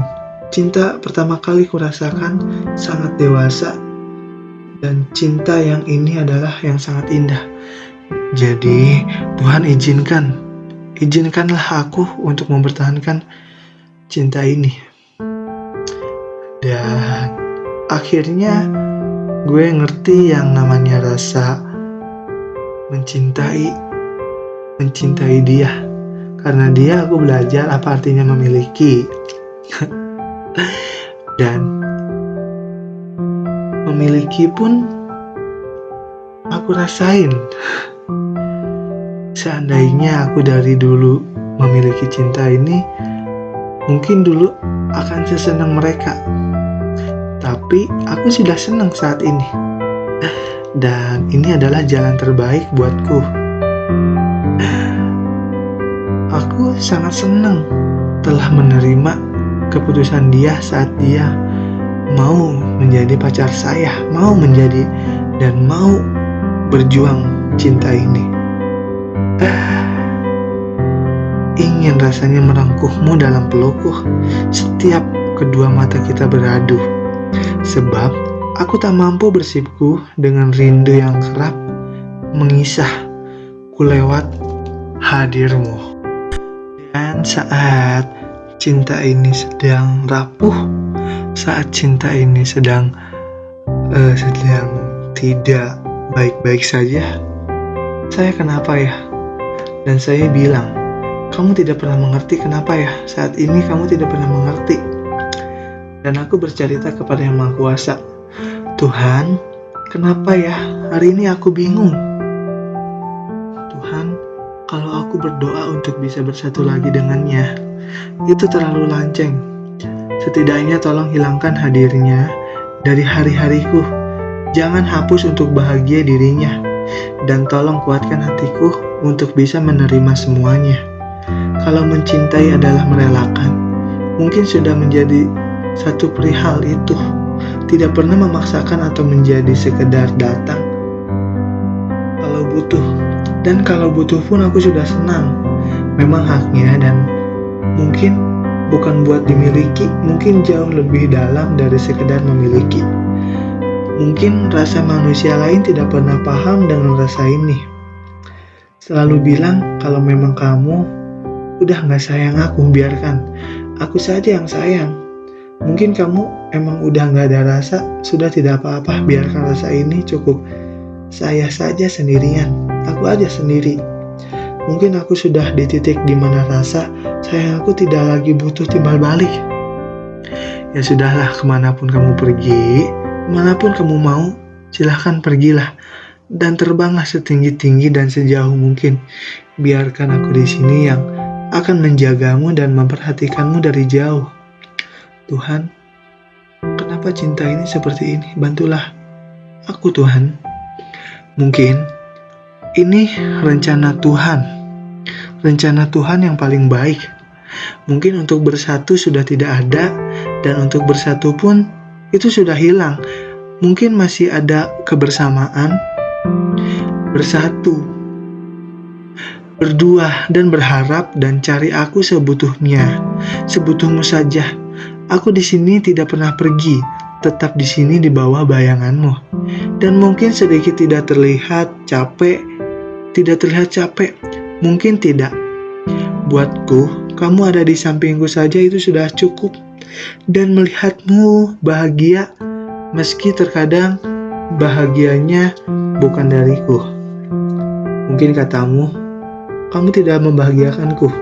Cinta pertama kali kurasakan sangat dewasa, dan cinta yang ini adalah yang sangat indah. Jadi Tuhan izinkanlah aku untuk mempertahankan cinta ini. Dan akhirnya gue ngerti yang namanya rasa mencintai dia. Karena dia aku belajar apa artinya memiliki. Dan memiliki pun aku rasain. Seandainya aku dari dulu memiliki cinta ini, mungkin dulu akan sesenang mereka. Tapi aku sudah senang saat ini. Dan ini adalah jalan terbaik buatku. Aku sangat senang telah menerima keputusan dia saat dia mau menjadi pacar saya, mau menjadi dan mau berjuang cinta ini. Ingin rasanya merangkuhmu dalam pelukku setiap kedua mata kita beradu. Sebab aku tak mampu bersibku dengan rindu yang kerap mengisah ku lewat hadirmu. Dan saat cinta ini sedang rapuh, saat cinta ini sedang tidak baik-baik saja, saya kenapa ya? Dan saya bilang, kamu tidak pernah mengerti kenapa ya? Saat ini kamu tidak pernah mengerti. Dan aku bercerita kepada Yang Maha Kuasa, Tuhan, kenapa ya hari ini aku bingung? Tuhan, kalau aku berdoa untuk bisa bersatu lagi dengannya, itu terlalu lanceng. Setidaknya tolong hilangkan hadirnya dari hari-hariku. Jangan hapus untuk bahagia dirinya. Dan tolong kuatkan hatiku untuk bisa menerima semuanya. Kalau mencintai adalah merelakan, mungkin sudah menjadi satu perihal itu. Tidak pernah memaksakan atau menjadi sekedar datang butuh. Dan kalau butuh pun aku sudah senang. Memang haknya dan mungkin bukan buat dimiliki, mungkin jauh lebih dalam dari sekedar memiliki. Mungkin rasa manusia lain tidak pernah paham dengan rasa ini. Selalu bilang kalau memang kamu udah gak sayang aku, biarkan aku saja yang sayang. Mungkin kamu emang udah gak ada rasa, sudah tidak apa-apa, biarkan rasa ini cukup saya saja sendirian, aku aja sendiri. Mungkin aku sudah di titik dimana rasa sayang aku tidak lagi butuh timbal balik. Ya sudahlah, kemanapun kamu pergi, kemanapun kamu mau, silahkan pergilah. Dan terbanglah setinggi-tinggi dan sejauh mungkin. Biarkan aku di sini yang akan menjagamu dan memperhatikanmu dari jauh. Tuhan, kenapa cinta ini seperti ini? Bantulah aku, Tuhan. Mungkin ini rencana Tuhan yang paling baik. Mungkin untuk bersatu sudah tidak ada, dan untuk bersatu pun itu sudah hilang. Mungkin masih ada kebersamaan, bersatu, berdua, dan berharap, dan cari aku sebutuhmu saja. Aku di sini tidak pernah pergi, tetap di sini di bawah bayanganmu. Dan mungkin sedikit tidak terlihat capek, mungkin tidak. Buatku, kamu ada di sampingku saja itu sudah cukup. Dan melihatmu bahagia, meski terkadang bahagianya bukan dariku. Mungkin katamu, kamu tidak membahagiakanku.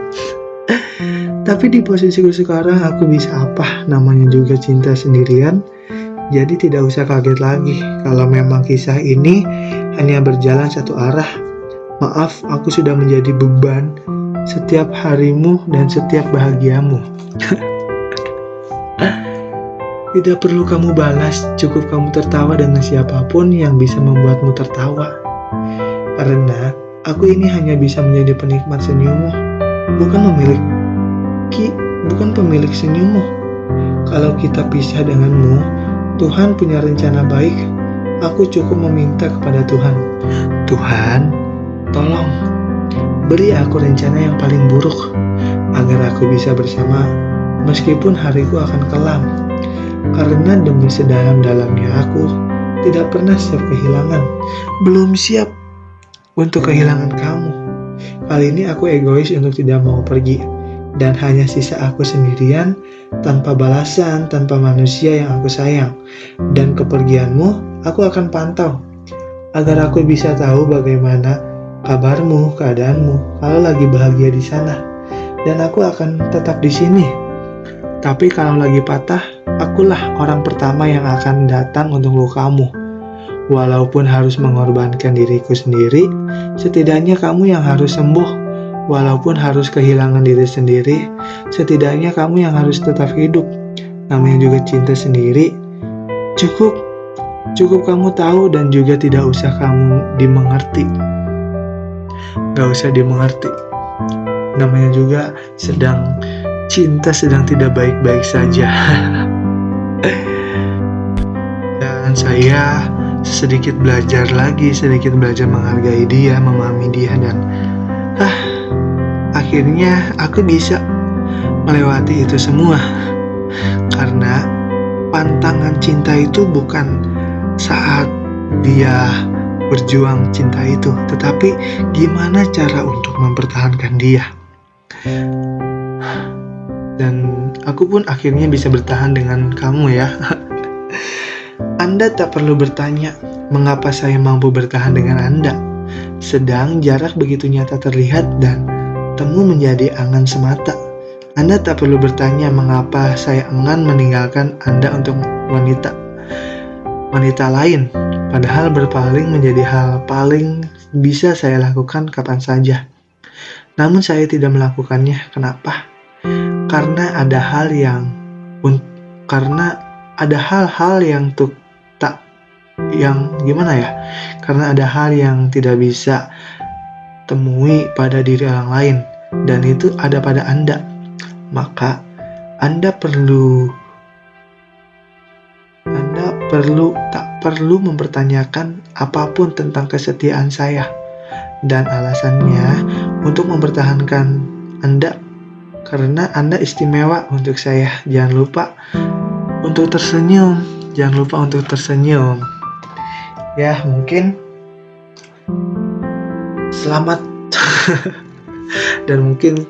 Tapi di posisiku sekarang aku bisa apa? Namanya juga cinta sendirian. Jadi tidak usah kaget lagi kalau memang kisah ini hanya berjalan satu arah. Maaf, aku sudah menjadi beban setiap harimu dan setiap bahagiamu. Tidak perlu kamu balas, cukup kamu tertawa dengan siapapun yang bisa membuatmu tertawa. Karena aku ini hanya bisa menjadi penikmat senyummu, bukan pemilik senyummu. Kalau kita pisah denganmu, Tuhan punya rencana baik. Aku cukup meminta kepada Tuhan. Tuhan, tolong beri aku rencana yang paling buruk agar aku bisa bersama meskipun hariku akan kelam. Karena demi sedalam-dalamnya aku tidak pernah siap kehilangan. Belum siap untuk kehilangan kamu. Kali ini aku egois untuk tidak mau pergi. Dan hanya sisa aku sendirian, tanpa balasan, tanpa manusia yang aku sayang. Dan kepergianmu, aku akan pantau, agar aku bisa tahu bagaimana kabarmu, keadaanmu, kalau lagi bahagia di sana. Dan aku akan tetap di sini. Tapi kalau lagi patah, akulah orang pertama yang akan datang untuk lukamu. Walaupun harus mengorbankan diriku sendiri, setidaknya kamu yang harus sembuh. Walaupun harus kehilangan diri sendiri, setidaknya kamu yang harus tetap hidup. Namanya juga cinta sendiri. Cukup kamu tahu dan juga tidak usah kamu dimengerti. Gak usah dimengerti. Namanya juga cinta sedang tidak baik-baik saja. Dan saya sedikit belajar menghargai dia, memahami dia, dan akhirnya aku bisa melewati itu semua. Karena pantangan cinta itu bukan saat dia berjuang cinta itu, tetapi gimana cara untuk mempertahankan dia. Dan aku pun akhirnya bisa bertahan dengan kamu ya. Anda tak perlu bertanya mengapa saya mampu bertahan dengan Anda. Sedang jarak begitu nyata terlihat dan temu menjadi angan semata. Anda tak perlu bertanya mengapa saya enggan meninggalkan Anda untuk wanita lain. Padahal berpaling menjadi hal paling bisa saya lakukan kapan saja. Namun saya tidak melakukannya. Kenapa? Karena ada hal-hal yang tidak bisa temui pada diri orang lain, dan itu ada pada Anda. Maka Anda tak perlu mempertanyakan apapun tentang kesetiaan saya. dan alasannya untuk mempertahankan Anda, karena Anda istimewa untuk saya. Jangan lupa untuk tersenyum. Jangan lupa untuk tersenyum. Ya, mungkin selamat. Dan mungkin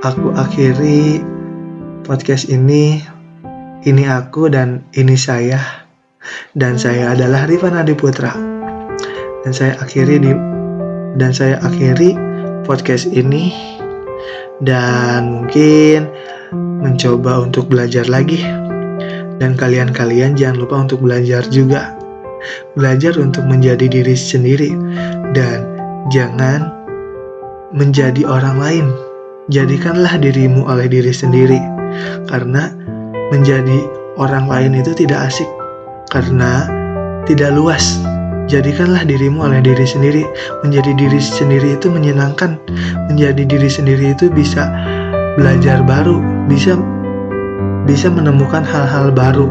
aku akhiri podcast ini. Ini aku dan ini saya. Dan saya adalah Rifan Adiputra. Dan saya akhiri podcast ini. Dan mungkin mencoba untuk belajar lagi. Dan kalian jangan lupa untuk belajar juga. Belajar untuk menjadi diri sendiri. Dan jangan menjadi orang lain. Jadikanlah dirimu oleh diri sendiri. Karena menjadi orang lain itu tidak asik. Karena tidak luas. Jadikanlah dirimu oleh diri sendiri. Menjadi diri sendiri itu menyenangkan. Menjadi diri sendiri itu bisa belajar baru, bisa menemukan hal-hal baru.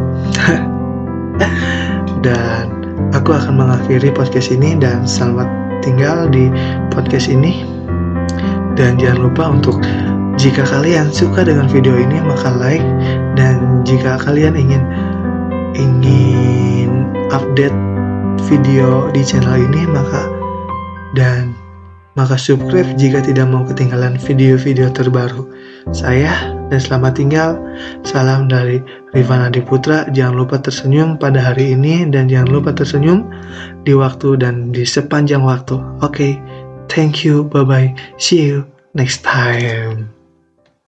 Dan aku akan mengakhiri podcast ini dan selamat tinggal di podcast ini. Dan jangan lupa untuk, jika kalian suka dengan video ini maka like, dan jika kalian ingin update video di channel ini maka subscribe jika tidak mau ketinggalan video-video terbaru saya. Dan selamat tinggal. Salam dari Rifan Adiputra. Jangan lupa tersenyum pada hari ini dan jangan lupa tersenyum di waktu dan di sepanjang waktu. Oke, thank you, bye bye, see you next time.